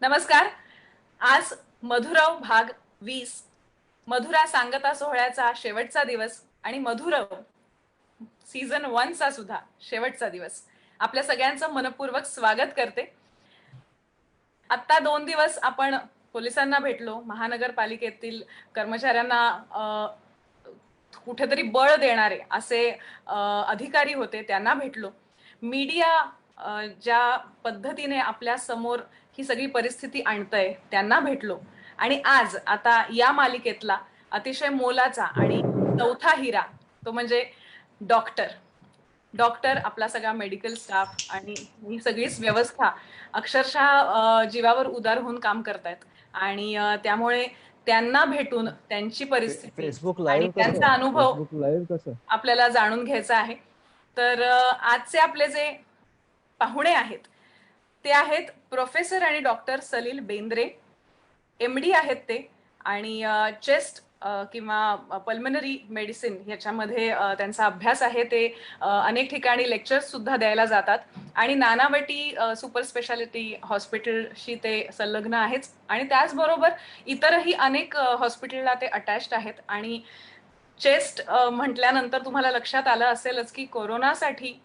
नमस्कार. आज मधुरव भाग 20 मधुरा सांगता सोहळ्याचा शेवटचा दिवस आणि मधुरव सीझन 1 चा सुद्धा शेवटचा दिवस. आपल्या सगळ्यांचं मनपूर्वक स्वागत करते. आता 2 दिवस आपण पोलिसांना भेटलो, महानगरपालिकेतील कर्मचाऱ्यांना कुठेतरी बळ देणारे असे अधिकारी होते, त्यांना भेटलो. मीडिया ज्या पद्धतीने आपल्या समोर ही सगळी परिस्थिती आणतंय त्यांना भेटलो. आणि आज आता या मालिकेतला अतिशय मोलाचा आणि चौथा हिरा तो म्हणजे डॉक्टर. डॉक्टर, आपला सगळा मेडिकल स्टाफ आणि ही सगळीच व्यवस्था अक्षरशः जीवावर उदार होऊन काम करतायत. आणि त्यामुळे त्यांना भेटून त्यांची परिस्थिती फेसबुक आणि लाईव्ह कसं त्यांचा अनुभव फेसबुक लाईव्ह कसं आपल्याला जाणून घ्यायचा आहे. तर आजचे आपले जे पाहुणे आहेत ते आहेत प्रोफेसर आणि डॉक्टर सलील बेंद्रे. MD आहेत ते आणि चेस्ट किंवा पल्मनरी मेडिसिन ह्याच्यामध्ये त्यांचा अभ्यास आहे. ते अनेक ठिकाणी लेक्चर्स सुद्धा द्यायला जातात आणि नानावटी सुपर स्पेशालिटी हॉस्पिटलशी ते संलग्न आहेच. आणि त्याचबरोबर इतरही अनेक हॉस्पिटलला ते अटॅच्ड आहेत. आणि चेस्ट म्हटल्यानंतर तुम्हाला लक्षात आलं असेलच की कोरोनासाठी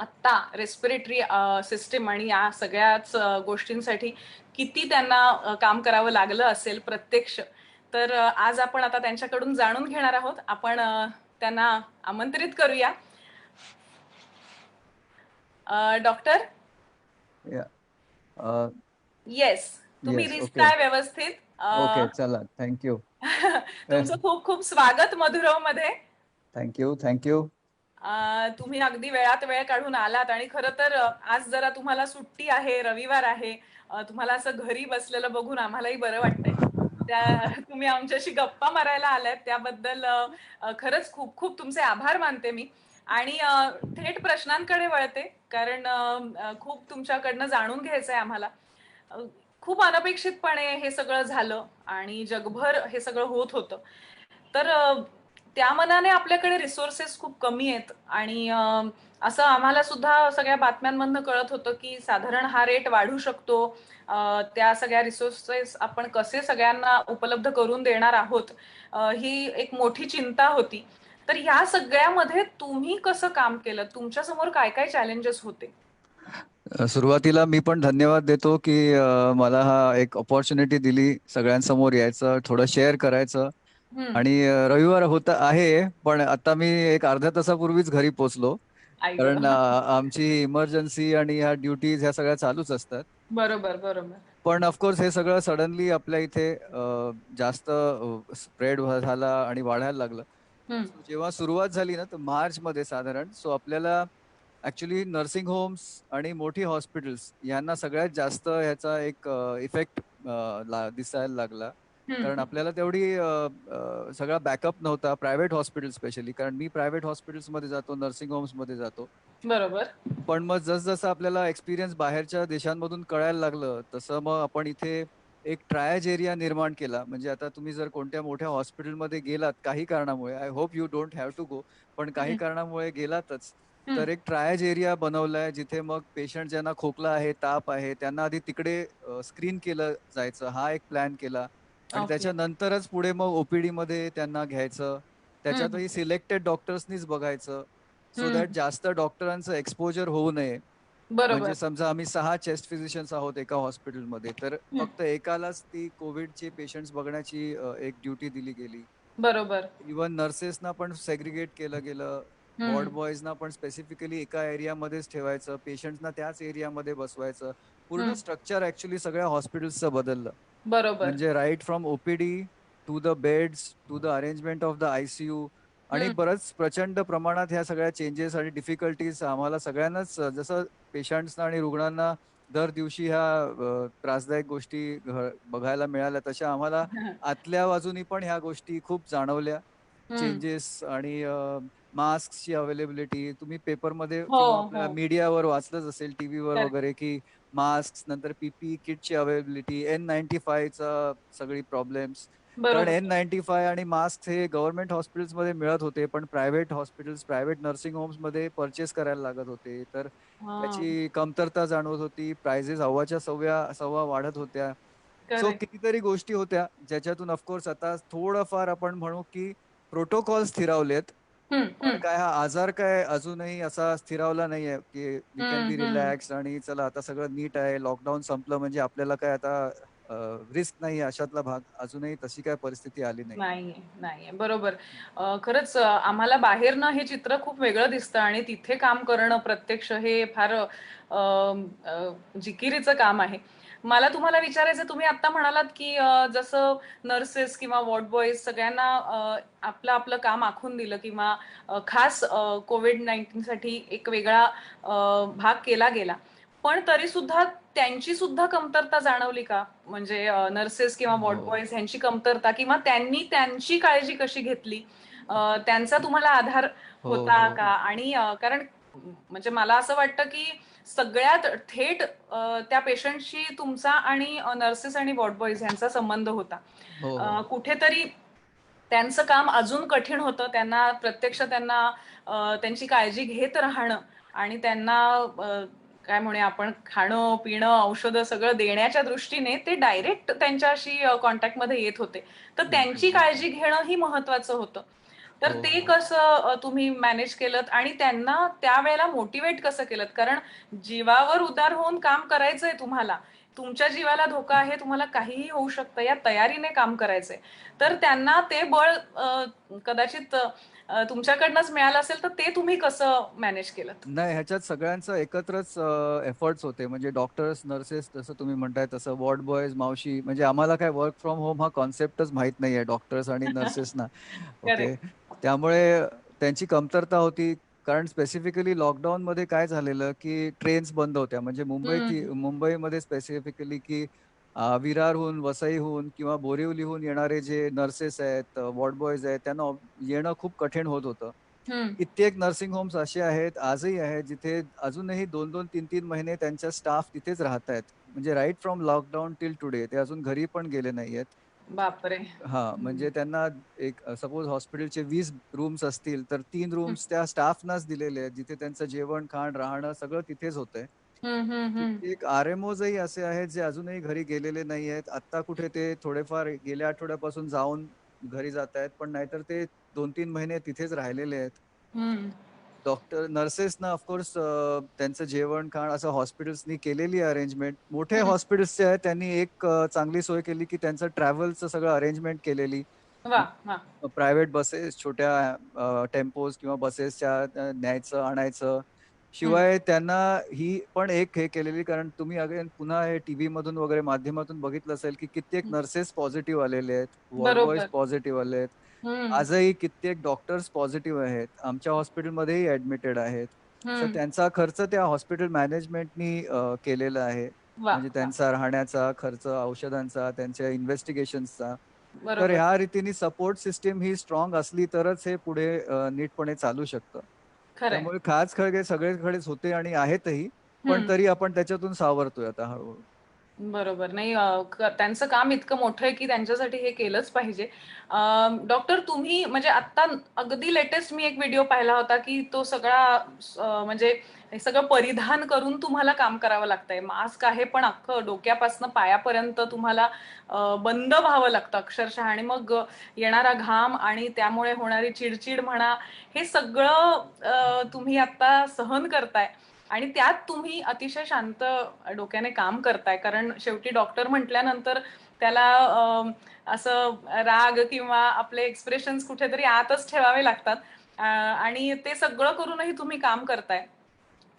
आत्ता रेस्पिरेटरी सिस्टीम आणि या सगळ्याच गोष्टींसाठी किती त्यांना काम करावं लागलं असेल प्रत्यक्ष. तर आज आपण आता त्यांच्याकडून जाणून घेणार आहोत. आपण त्यांना आमंत्रित करूया. डॉक्टर. येस, तुम्ही येस. ओके दिसताय व्यवस्थित. ओके, चला, थँक्यू. तुमचं खूप खूप स्वागत मधुरव मध्ये. Thank you thank you. तुम्ही अगदी वेळात वेळ काढून आलात आणि खरं तर आज जरा तुम्हाला सुट्टी आहे, रविवार आहे. तुम्हाला असं घरी बसलेलं बघून आम्हालाही बरं वाटतंय. तुम्ही आमच्याशी गप्पा मारायला आलात त्याबद्दल खरंच खूप खूप तुमचे आभार मानते मी. आणि थेट प्रश्नांकडे वळते, कारण खूप तुमच्याकडनं जाणून घ्यायचंय आम्हाला. खूप अनपेक्षितपणे हे सगळं झालं आणि जगभर हे सगळं होत होतं. तर त्या मनाने आपल्याकडे रिसोर्सेस खूप कमी आहेत. आणि असं आम्हाला सुद्धा सगळ्या बातम्यांमधनं कळत होतं की साधारण हा रेट वाढू शकतो. त्या सगळ्या रिसोर्सेस आपण कसे सगळ्यांना उपलब्ध करून देणार आहोत, ही एक मोठी चिंता होती. तर ह्या सगळ्यामध्ये तुम्ही कसं काम केलं? तुमच्या समोर काय काय चॅलेंजेस होते? सुरुवातीला मी पण धन्यवाद देतो की मला हा एक अपॉर्च्युनिटी दिली सगळ्यांसमोर यायचं, थोडं शेअर करायचं. हम्म. आणि रविवार होता आहे, पण आता मी एक अर्ध्या तासापूर्वीच घरी पोचलो. आई कारण गं. आमची इमर्जन्सी आणि ह्या ड्युटीज ह्या सगळ्या चालूच असतात. बरोबर, बरोबर. पण ऑफकोर्स हे सगळं सडनली आपल्या इथे जास्त स्प्रेड झाला आणि वाढायला लागलं. हम्म. So जेव्हा सुरुवात झाली ना, तर मार्चमध्ये साधारण आपल्याला ऍक्च्युली नर्सिंग होम्स आणि मोठी हॉस्पिटल्स यांना सगळ्यात जास्त ह्याचा एक इफेक्ट दिसायला लागला. कारण हम्म. आपल्याला तेवढी सगळा बॅकअप नव्हता, प्रायव्हेट हॉस्पिटल स्पेशली. कारण मी प्रायव्हेट हॉस्पिटल्समध्ये जातो, नर्सिंग होम्समध्ये जातो. बरोबर. पण मग जसं आपल्याला एक्सपिरियन्स बाहेरच्या देशांमधून कळायला लागलं, तसं मग आपण इथे एक ट्रायज एरिया निर्माण केला. म्हणजे आता तुम्ही जर कोणत्या मोठ्या हॉस्पिटलमध्ये गेलात काही कारणामुळे, I hope you don't have to go, पण काही हम्म. कारणामुळे गेलातच, हम्म. तर एक ट्रायज एरिया बनवलाय जिथे मग पेशंट ज्यांना खोकला आहे, ताप आहे, त्यांना आधी तिकडे स्क्रीन केलं जायचं. हा एक प्लॅन केला. आणि ओके. त्याच्यानंतरच पुढे मग ओपीडी मध्ये त्यांना घ्यायचं. हम्म. त्याच्यातही सिलेक्टेड डॉक्टर्सनीच बघायचं, सो दॅट हम्म. जास्त डॉक्टरांचं एक्सपोजर होऊ नये. म्हणजे बरोबर. समजा आम्ही 6 चेस्ट फिजिशियन्स आहोत एका हॉस्पिटलमध्ये, तर हम्म. फक्त एकालाच ती कोविडचे पेशंट्स बघण्याची एक ड्युटी दिली गेली. बरोबर. इव्हन नर्सेसना पण सेग्रिगेट केलं गेलं. वॉर्ड हम्म. बॉयजना पण स्पेसिफिकली एका एरियामध्येच ठेवायचं, पेशंट्सना त्याच एरियामध्ये बसवायचं. पूर्ण हम्म. स्ट्रक्चर ऍक्च्युली सगळ्या हॉस्पिटल्सचं बदललं. बरोबर. म्हणजे right from OPD to the beds to the arrangement of the ICU. आणि हम्म. बरंच प्रचंड प्रमाणात ह्या सगळ्या चेंजेस आणि डिफिकल्टीज आम्हाला सगळ्यांनाच, जसं पेशंट्सना आणि रुग्णांना दर दिवशी ह्या त्रासदायक गोष्टी बघायला मिळाल्या, तशा आम्हाला आतल्या बाजूनी पण ह्या गोष्टी खूप जाणवल्या. हम्म. चेंजेस आणि मास्कची अवेलेबिलिटी तुम्ही पेपरमध्ये हो. किंवा हो. आपल्या मीडियावर वाचलंच असेल, टीव्हीवर करेक्ट. वगैरे, की मास्क नंतर पीपी किटची अवेलेबिलिटी, N95चा सगळी प्रॉब्लेम्स. कारण बरोबर. N95 आणि मास्क हे गव्हर्नमेंट हॉस्पिटल्समध्ये मिळत होते, पण प्रायव्हेट हॉस्पिटल्स, प्रायव्हेट नर्सिंग होम्समध्ये परचेस करायला लागत होते. तर हां. त्याची कमतरता जाणवत होती. प्राइजेस अव्वाच्या सव्वा वाढत होत्या. So correct. कितीतरी गोष्टी होत्या, ज्याच्यातून ऑफकोर्स आता थोडंफार आपण म्हणू की प्रोटोकॉल स्थिरावलेत. हं, पण हं. काय हा आजार काय अजूनही असा स्थिरावला नाहीये, की वी कॅन हं, बी हं. रिलॅक्स्ड आणि चला आता सगळं नीट आहे. लॉकडाऊन संपलं म्हणजे आपल्याला काय आता रिस्क नाही अशातला भाग. अजूनही तशी काही परिस्थिती आली नाहीये. नाहीये, नाहीये. बरोबर. खरंच आम्हाला बाहेरनं हे चित्र खूप वेगळं दिसतं आणि तिथे काम करणं प्रत्यक्ष हे फार जिकिरीचं काम आहे. मला तुम्हाला विचारायचं तुम्ही आत्ता म्हणालात, की जसं नर्सेस किंवा वॉर्ड बॉयज सगळ्यांना आपलं आपलं काम आखून दिलं किंवा खास कोविड-19 साठी एक वेगळा भाग केला गेला. पण तरीसुद्धा त्यांची सुद्धा कमतरता जाणवली का? म्हणजे नर्सेस किंवा वॉर्ड हो. बॉयज ह्यांची कमतरता किंवा त्यांनी त्यांची काळजी कशी घेतली? त्यांचा तुम्हाला आधार हो, होता हो. का? आणि कारण म्हणजे मला असं वाटतं, की सगळ्यात थेट त्या पेशंटशी तुमचा आणि नर्सेस आणि वॉर्ड बॉयज यांचा संबंध होता. हो, हो. कुठेतरी त्यांचं काम अजून कठीण होतं. त्यांना प्रत्यक्ष त्यांना त्यांची काळजी घेत राहणं आणि त्यांना काय म्हणूया आपण खाणं, पिणं, औषधं सगळं देण्याच्या दृष्टीने ते डायरेक्ट त्यांच्याशी कॉन्टॅक्टमध्ये येत होते. तर बिलकुल, त्यांची बिलकुल. काळजी घेणंही महत्वाचं होतं. तर हो, ते हो. कसं तुम्ही मॅनेज केलत आणि त्यांना त्यावेळेला मोटिव्हेट कसं केलत? कारण जीवावर उदार होऊन काम करायचंय तुम्हाला. तुमच्या जीवाला धोका आहे, तुम्हाला काहीही होऊ शकतं या तयारीने काम करायचंय. तर त्यांना ते बळ कदाचित तुमच्याकडनंच मिळालं असेल, तर ते तुम्ही कसं मॅनेज केलंत? नाही, ह्याच्यात सगळ्यांचं एकत्रच एफर्ट्स होते. म्हणजे डॉक्टर्स, नर्सेस जसं तुम्ही म्हणताय तसं वॉर्ड बॉयज, मावशी म्हणजे आम्हाला काय वर्क फ्रॉम होम हा कन्सेप्टच माहीत नाहीये डॉक्टर्स आणि नर्सेसना. ओके. करेक्ट. त्यामुळे त्यांची कमतरता होती. कारण स्पेसिफिकली लॉकडाऊनमध्ये काय झालेलं, की ट्रेन्स बंद होत्या. म्हणजे हं. मुंबईमध्ये स्पेसिफिकली की विरारहून, वसईहून किंवा बोरिवलीहून येणारे जे नर्सेस आहेत, वॉर्ड बॉयज आहेत, त्यांना येणं खूप कठीण होत होतं. हं. कित्येक नर्सिंग होम्स असे आहेत, आजही आहेत, जिथे अजूनही 2-2, 3-3 महिने त्यांच्या स्टाफ तिथेच राहतायत. म्हणजे right from lockdown till today ते अजून घरी पण गेले नाहीयेत. बापरे! हां, हं. म्हणजे त्यांना एक सपोज हॉस्पिटलचे 20 रूम्स असतील, तर 3 हं. रूम्स त्या स्टाफनाच दिलेले आहेत, जिथे त्यांचं जेवण, खाण, राहणं सगळं तिथेच होतंय. हं, हं, हं. कित्येक आर-एम-ओजही असे आहेत, जे अजूनही घरी गेलेले नाहीयेत. आत्ता कुठे ते थोडेफार गेल्या आठवड्यापासून जाऊन घरी जातायत, पण नाहीतर ते 2-3 महिने तिथेच राहिलेले आहेत. हं. नर्सेसना ऑफकोर्स त्यांचं जेवण-खाण असं हॉस्पिटल्सनी केलेली अरेंजमेंट. मोठे हं. हॉस्पिटल्स जे आहेत त्यांनी एक चांगली सोय केली, की त्यांचं ट्रॅव्हलचं सगळं अरेंजमेंट केलेली. वाह! वाह! प्रायव्हेट बसेस, छोट्या टेम्पोज किंवा बसेसच्या न्यायचं, आणायचं. हं. शिवाय त्यांना ही पण एक हे केलेली कारण तुम्ही अगेन पुन्हा हे टीव्हीमधून वगैरे माध्यमातून बघितलं असेल, की कित्येक हं. नर्सेस पॉझिटिव्ह आलेले आहेत, वॉर्ड बॉयज बरोबर. पॉझिटिव्ह आले आहेत. हं. आजही कित्येक डॉक्टर्स पॉझिटिव्ह आहेत. आमच्या हॉस्पिटलमध्येही ॲडमिटेड आहेत. सो हं. त्यांचा खर्च त्या हॉस्पिटल मॅनेजमेंटनी केलेला आहे. वाह! म्हणजे वाह! त्यांचा राहण्याचा खर्च, औषधांचा, त्यांच्या इन्व्हेस्टिगेशन्सचा. तर बरोबर. ह्या रीतीने सपोर्ट सिस्टम ही स्ट्राँग असली तरच हे पुढे नीटपणे चालू शकतं. खरंय. त्यामुळे खाच-खळगे सगळीकडेच होते आणि आहेतही. पण हं. तरी आपण त्याच्यातून सावरतोय आता हळू बरोबर. नाही त्यांचं काम इतकं मोठं आहे, की त्यांच्यासाठी हे केलंच पाहिजे. डॉक्टर तुम्ही म्हणजे आत्ता अगदी लेटेस्ट मी एक व्हिडिओ पाहिला होता, की तो सगळा म्हणजे हे सगळं परिधान करून तुम्हाला काम करावं लागतंय. मास्क आहे, पण अख्खं डोक्यापासून पायापर्यंत तुम्हाला बंद व्हावं लागतं अक्षरशः आणि मग येणारा घाम आणि त्यामुळे होणारी चिड म्हणा, हे सगळं तुम्ही आता सहन करताय. आणि त्यात तुम्ही अतिशय शांत डोक्याने काम करताय. कारण शेवटी डॉक्टर म्हटल्यानंतर त्याला असं राग किंवा आपले एक्सप्रेशन्स कुठेतरी आतच ठेवावे लागतात. आणि ते सगळं करूनही तुम्ही काम करताय.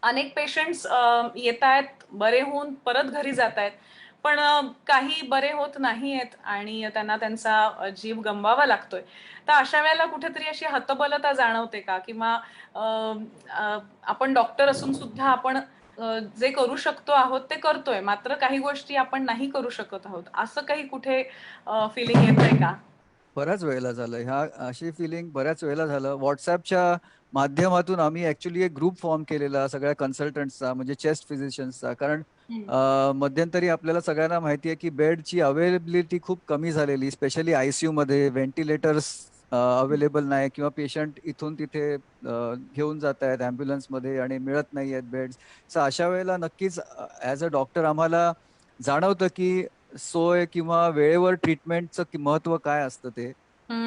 अनेक पेशंट्स येतायत, बरे होऊन परत घरी जातायत. पण काही बरे होत नाहीयेत आणि त्यांना त्यांचा जीव गमवावा लागतोय. तर अशा वेळेला कुठेतरी अशी हतबलता जाणवते का? किंवा अ, अ, आपण डॉक्टर असून सुद्धा आपण जे करू शकतो आहोत ते करतोय. मात्र काही गोष्टी आपण नाही करू शकत आहोत. असं काही कुठे फीलिंग येतंय का? बऱ्याच वेळेला झालं. अशी फिलिंग बऱ्याच वेळेला झालं. WhatsAppच्या माध्यमातून आम्ही ॲक्चुअली एक ग्रुप फॉर्म केलेला सगळ्या कन्सल्टंट्सचा म्हणजे चेस्ट फिजिशियन्सचा. कारण हं. मध्यंतरी आपल्याला सगळ्यांना माहिती आहे, की बेडची अवेलेबिलिटी खूप कमी झालेली, स्पेशली आय-सी-यूमध्ये व्हेंटिलेटर्स अवेलेबल नाही किंवा पेशंट इथून तिथे घेऊन जात आहेत ॲम्ब्युलन्समध्ये आणि मिळत नाही आहेत बेड्स. सो अशा वेळेला नक्कीच ॲज अ डॉक्टर आम्हाला जाणवतं, की सोय किंवा वेळेवर ट्रीटमेंटचं महत्त्व काय असतं ते.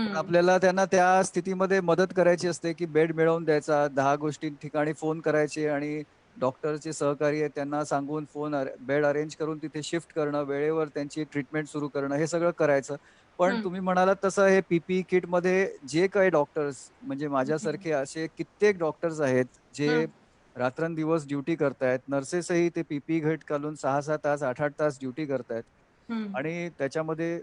पण हं. आपल्याला त्यांना त्या स्थितीमध्ये मदत करायची असते, की बेड मिळवून द्यायचा, 10 गोष्टी ठिकाणी फोन करायचे आणि डॉक्टरचे सहकारी आहेत त्यांना सांगून बेड अरेंज करून तिथे शिफ्ट करणं, वेळेवर त्यांची ट्रीटमेंट सुरू करणं, हे सगळं करायचं. पण हं. तुम्ही म्हणालात तसं हे पी किटमध्ये जे काही डॉक्टर्स म्हणजे हं. माझ्यासारखे असे कित्येक डॉक्टर्स आहेत, जे हं. रात्रंदिवस ड्युटी करतायत. नर्सेसही ते किट घालून 6-6 तास, 8-8 तास ड्युटी करतायत. हं. आणि त्याच्यामध्ये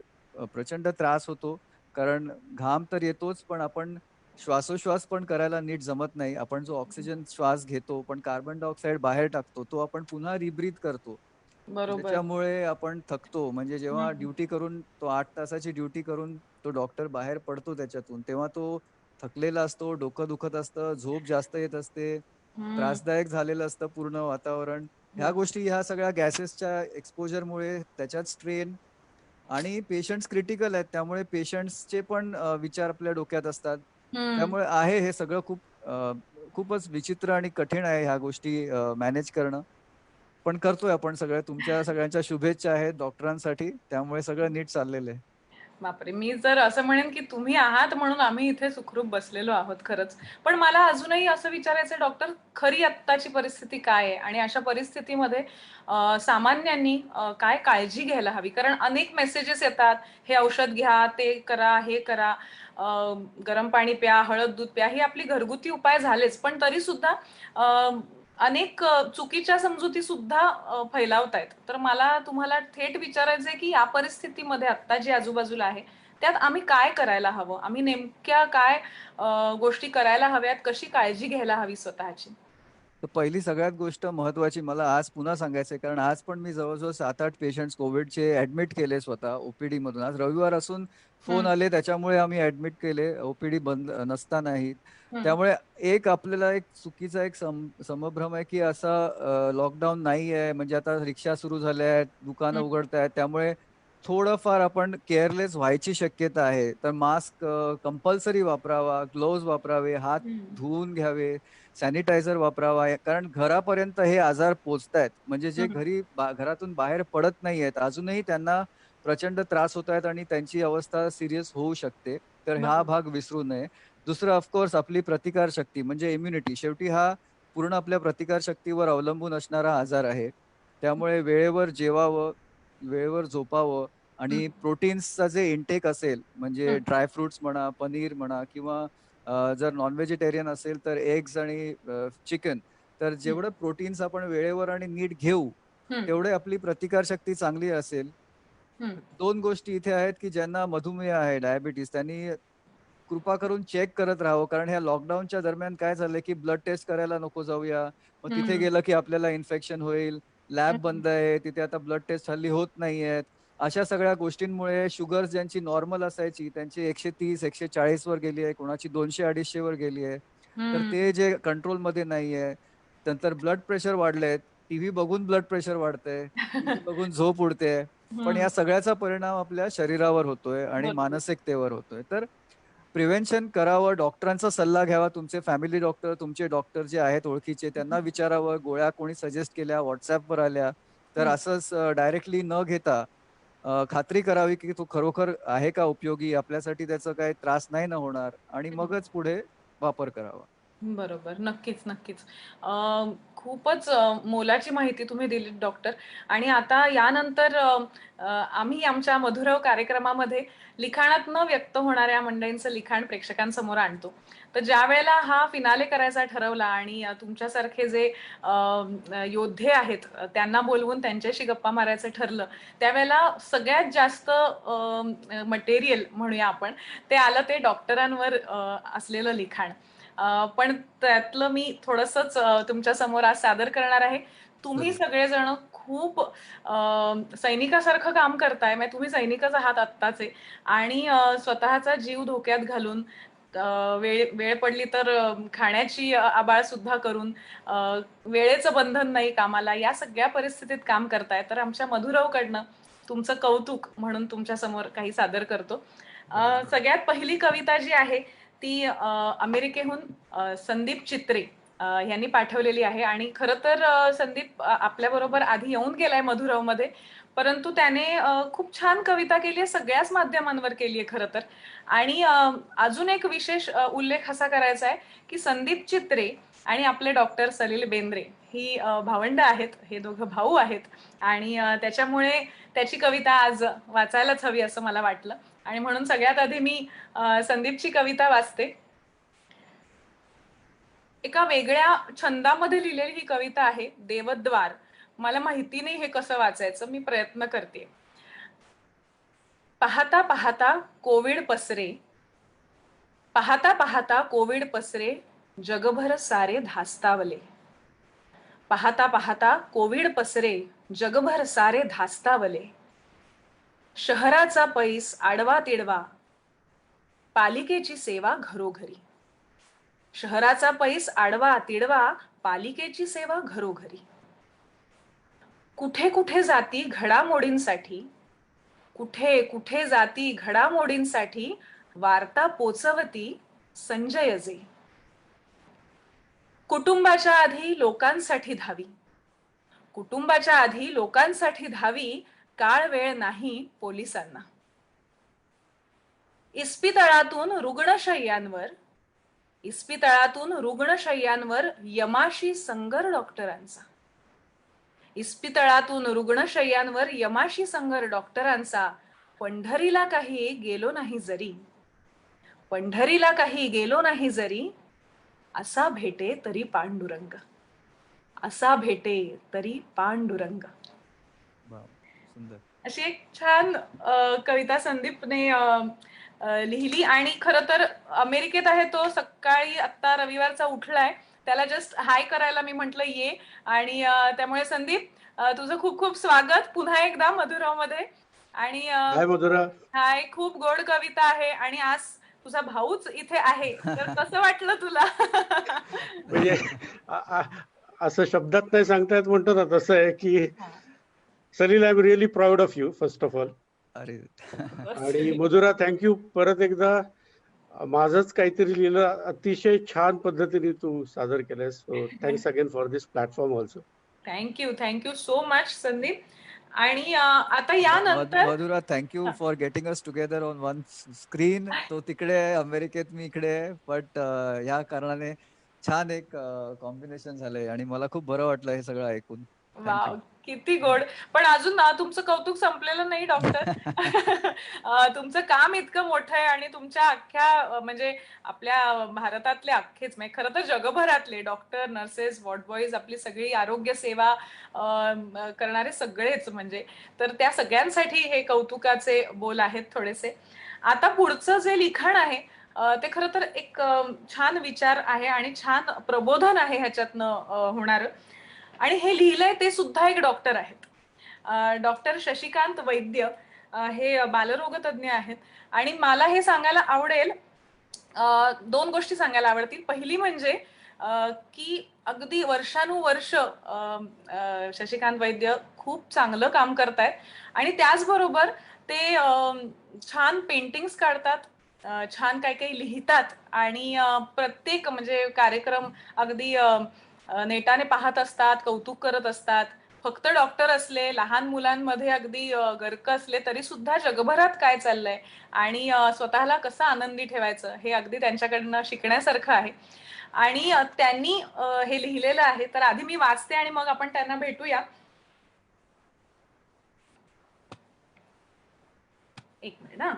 प्रचंड त्रास होतो. कारण घाम तर येतोच, पण आपण श्वासोश्वास पण करायला नीट जमत नाही. आपण जो ऑक्सिजन श्वास घेतो, पण कार्बन डायऑक्साईड बाहेर टाकतो, तो आपण पुन्हा रिब्रीथ करतो. बरोबर. ज्याच्यामुळे आपण थकतो. म्हणजे जेव्हा हं. ड्युटी करून तो 8 तासाची ड्युटी करून तो डॉक्टर बाहेर पडतो त्याच्यातून, तेव्हा तो थकलेला असतो, डोकं दुखत असतं, झोप जास्त येत असते, हं. त्रासदायक झालेलं असतं पूर्ण वातावरण. ह्या बरोबर. गोष्टी ह्या सगळ्या गॅसेसच्या एक्सपोजरमुळे त्याच्यात स्ट्रेन आणि पेशंट्स क्रिटिकल आहेत. त्यामुळे पेशंट्सचे पण विचार आपल्या डोक्यात असतात. हं. त्यामुळे आहे हे सगळं खूपच विचित्र आणि कठीण आहे ह्या गोष्टी मॅनेज करणं. पण करतोय आपण सगळं. तुमच्या सगळ्यांच्या शुभेच्छा आहेत डॉक्टरांसाठी. त्यामुळे सगळं नीट चाललेलं आहे. बापरे! मी जर असं म्हणेन, की तुम्ही आहात म्हणून आम्ही इथे सुखरूप बसलेलो आहोत खरंच. पण मला अजूनही असं विचारायचंय डॉक्टर, खरी आत्ताची परिस्थिती काय आहे? आणि अशा परिस्थितीमध्ये सामान्यांनी काय काळजी घ्यायला हवी? कारण अनेक मेसेजेस येतात, हे औषध घ्या, ते करा, हे करा, अ, गरम पाणी प्या, हळद दूध प्या, हे आपली घरगुती उपाय झालेच. पण तरीसुद्धा अनेक चुकीच्या समजुती सुद्धा फैलावतायत. तर मला तुम्हाला थेट विचारायचंय, की या परिस्थितीमध्ये आत्ता जी आजूबाजूला आहे, त्यात आम्ही काय करायला हवं? आम्ही नेमक्या काय गोष्टी करायला हव्यात? कशी काळजी घ्यायला हवी स्वतःची? तर पहिली सगळ्यात गोष्ट महत्त्वाची मला आज पुन्हा सांगायचं आहे, कारण आज पण मी जवळ-जवळ 7-8 पेशंट्स कोविडचे ॲडमिट केले स्वतः ओ-पी-डीमधून. आज रविवार असून फोन हं. आले त्याच्यामुळे आम्ही ॲडमिट केले, ओ-पी-डी बंद नसतानाही. हं. त्यामुळे एक आपल्याला एक चुकीचा एक समभ्रम आहे, की असा लॉकडाऊन नाही आहे, म्हणजे आता रिक्षा सुरू झाल्या आहेत, दुकानं हं. उघडतायत, त्यामुळे थोडंफार आपण केअरलेस व्हायची शक्यता आहे. तर मास्क कंपल्सरी वापरावा, ग्लोव्हज वापरावे, हात हं. धुवून घ्यावे. सॅनिटायझर वापरावा. कारण घरापर्यंत हे आजार पोहोचतायत. म्हणजे जे हं. घरातून बाहेर पडत नाहीयेत, अजूनही त्यांना प्रचंड त्रास होत आहेत आणि त्यांची अवस्था सीरियस होऊ शकते. तर हा बरोबर. भाग विसरू नये. दुसरं आपली प्रतिकारशक्ती म्हणजे इम्युनिटी. शेवटी हा पूर्ण आपल्या प्रतिकारशक्तीवर अवलंबून असणारा आजार आहे. त्यामुळे वेळेवर जेवावं, वेळेवर झोपावं हं. आणि प्रोटीन्सचा जे इंटेक असेल, म्हणजे हं. ड्राय फ्रुट्स म्हणा, पनीर म्हणा किंवा जर नॉन व्हेजिटेरियन असेल तर एग्ज आणि चिकन. तर हं. जेवढं प्रोटीन्स आपण वेळेवर आणि नीट घेऊ, हं. तेवढे आपली प्रतिकारशक्ती चांगली असेल. हं. 2 गोष्टी इथे आहेत, की ज्यांना मधुमेह आहे, डायबिटीज त्यांनी कृपा करून चेक करत राहावं. कारण ह्या लॉकडाऊनच्या दरम्यान काय झालंय, की ब्लड टेस्ट करायला नको जाऊया. मग तिथे हं. गेलं, की आपल्याला इन्फेक्शन होईल. लॅब हं. बंद आहे. तिथे आता ब्लड टेस्ट हल्ली होत नाहीयेत. अशा सगळ्या गोष्टींमुळे शुगर ज्यांची नॉर्मल असायची, त्यांची 130, 140 वर गेली आहे. कोणाची 200-250 वर गेली आहे. तर हं. ते जे कंट्रोलमध्ये नाहीये. नंतर ब्लड प्रेशर वाढलेत. टीव्ही बघून ब्लड प्रेशर वाढतंय. टीव्ही बघून झोप उडतेय. पण हं. या सगळ्याचा परिणाम आपल्या शरीरावर होतोय आणि बरोबर. मानसिकतेवर होतोय. तर प्रिव्हेन्शन करावं, डॉक्टरांचा सल्ला घ्यावा. तुमचे फॅमिली डॉक्टर, तुमचे डॉक्टर जे आहेत ओळखीचे त्यांना विचारावं. गोळ्या कोणी सजेस्ट केल्या, WhatsAppवर आल्या, तर हं. असंच डायरेक्टली न घेता खात्री करावी, की तो खरोखर आहे का उपयोगी? आपल्यासाठी त्याचा काही त्रास नाही ना होणार आणि हं. मगच पुढे वापर करावा. बरोबर. नक्कीच, नक्कीच. अ, खूपच मोलाची माहिती तुम्ही दिलीत डॉक्टर. आणि आता यानंतर अ, अ, आम्ही आमच्या मधुरव कार्यक्रमामध्ये लिखाणात न व्यक्त होणाऱ्या मंडळींचं लिखाण प्रेक्षकांसमोर आणतो. तर ज्यावेळेला हा फिनाले करायचा ठरवला आणि तुमच्यासारखे जे अ, योद्धे आहेत, त्यांना बोलवून त्यांच्याशी गप्पा मारायचं ठरलं, त्यावेळेला सगळ्यात जास्त मटेरियल म्हणूया आपण, ते आलं ते डॉक्टरांवर असलेलं लिखाण. पण त्यातलं मी थोडंसंच तुमच्यासमोर आज सादर करणार आहे. तुम्ही जरूर. सगळेजण खूप सैनिकासारखं काम करताय. म्हणजे तुम्ही सैनिकच आहात आत्ताचे आणि स्वतःचा जीव धोक्यात घालून अ, वेळ वेळ पडली तर खाण्याची आबाळसुद्धा करून अ, वेळेचं बंधन नाही कामाला, या सगळ्या परिस्थितीत काम करताय. तर आमच्या मधुरवकडनं तुमचं कौतुक म्हणून तुमच्यासमोर काही सादर करतो. सगळ्यात पहिली कविता जी आहे ती अमेरिकेहून संदीप चित्रे यांनी पाठवलेली आहे. आणि खरं तर संदीप आपल्याबरोबर आधी येऊन गेलाय मधुरवमध्ये, परंतु त्याने खूप छान कविता केली आहे, सगळ्याच माध्यमांवर केली आहे खरं तर. आणि अजून एक विशेष उल्लेख असा करायचा आहे की संदीप चित्रे आणि आपले डॉक्टर सलील बेंद्रे ही भावंड आहेत, हे दोघं भाऊ आहेत. आणि त्याच्यामुळे त्याची कविता आज वाचायलाच हवी असं मला वाटलं. आणि म्हणून सगळ्यात आधी मी संदीपची कविता वाचते. एका वेगळ्या छंदामध्ये लिहिलेली ही कविता आहे, देवद्वार. मला माहिती नाही हे कसं वाचायचं, मी प्रयत्न करते. पाहता पाहता कोविड पसरे, पाहता पाहता कोविड पसरे, जगभर सारे धास्तावले. पाहता पाहता कोविड पसरे, जगभर सारे धास्तावले. शहराचा पैस आडवा तिडवा, पालिकेची सेवा घरोघरी. शहराचा पैस आडवा तिडवा, पालिकेची सेवा घरोघरी. कुठे कुठे जाती घडामोडींसाठी, कुठे कुठे जाती घडामोडींसाठी, वार्ता पोचवती संजय जे. कुटुंबाच्या आधी लोकांसाठी धावी, कुटुंबाच्या आधी लोकांसाठी धावी, काळ वेळ नाही पोलिसांना. इस्पितळातून रुग्णशय्यांवर, इस्पितळातून रुग्णशय्यांवर यमाशी संगर डॉक्टरांचा. इस्पितळातून रुग्णशय्यांवर यमाशी संगर डॉक्टरांचा. पंढरीला काही गेलो नाही जरी, पंढरीला काही गेलो नाही जरी, असा भेटे तरी पांडुरंग, असा भेटे तरी पांडुरंग. सुंदर. अशी एक छान कविता संदीपने लिहिली. आणि खरं तर अमेरिकेत आहे तो, सकाळी आता रविवारचा उठलाय, त्याला जस्ट हाय करायला मी म्हंटल ये. आणि त्यामुळे संदीप तुझं खूप खूप स्वागत पुन्हा एकदा मधुरामध्ये. आणि हाय मधुरा. हाय, खूप गोड कविता आहे आणि आज तुझा भाऊच इथे आहे, तर कसं वाटलं तुला? म्हणजे असं शब्दात नाही सांगता येत, म्हणतो ना तसं आहे की Salil, I am really proud of you first of all. अरे आणि मधुरा, थँक्यू परत एकदा. माझंच काहीतरी लिहिलं अतिशय छान पद्धतीने तू सादर केलंस. So thanks again for this platform also. Thank you so much Sandeep. आणि आता यानंतर Madhura, thank you for getting us together on one screen. तो तिकडे आहे अमेरिकेत, मी इकडे आहे, बट या कारणाने छान एक कॉम्बिनेशन झालंय आणि मला खूप बरं वाटलं हे सगळं ऐकून. वाव, किती गोड. पण अजून तुमचं कौतुक संपलेलं नाही डॉक्टर. तुमचं काम इतकं मोठं आहे आणि तुमच्या अख्ख्या म्हणजे आपल्या भारतातले अख्खेच, म्हणजे खरं तर जगभरातले डॉक्टर, नर्सेस, वॉर्ड बॉईज, आपली सगळी आरोग्य सेवा करणारे सगळेच, म्हणजे तर त्या सगळ्यांसाठी हे कौतुकाचे बोल आहेत थोडेसे. आता पुढचं जे लिखाण आहे ते खरं तर एक छान विचार आहे आणि छान प्रबोधन आहे ह्याच्यातनं होणार. आणि हे लिहिलंय ते सुद्धा एक डॉक्टर आहेत, डॉक्टर शशिकांत वैद्य. हे बालरोग तज्ञ आहेत. आणि मला हे सांगायला आवडेल, दोन गोष्टी सांगायला आवडतील. पहिली म्हणजे की अगदी वर्षानुवर्ष शशिकांत वैद्य खूप चांगलं काम करतायत आणि त्याचबरोबर ते छान पेंटिंग्स काढतात, छान काही काही लिहितात आणि प्रत्येक म्हणजे कार्यक्रम अगदी नेटाने पाहत असतात, कौतुक करत असतात. फक्त डॉक्टर असले, लहान मुलांमध्ये अगदी गर्क असले तरी सुद्धा जगभरात काय चाललंय आणि स्वतःला कसं आनंदी ठेवायचं हे अगदी त्यांच्याकडनं शिकण्यासारखं आहे. आणि त्यांनी हे लिहिलेलं आहे. तर आधी मी वाचते आणि मग आपण त्यांना भेटूया. एक मिनिट हा.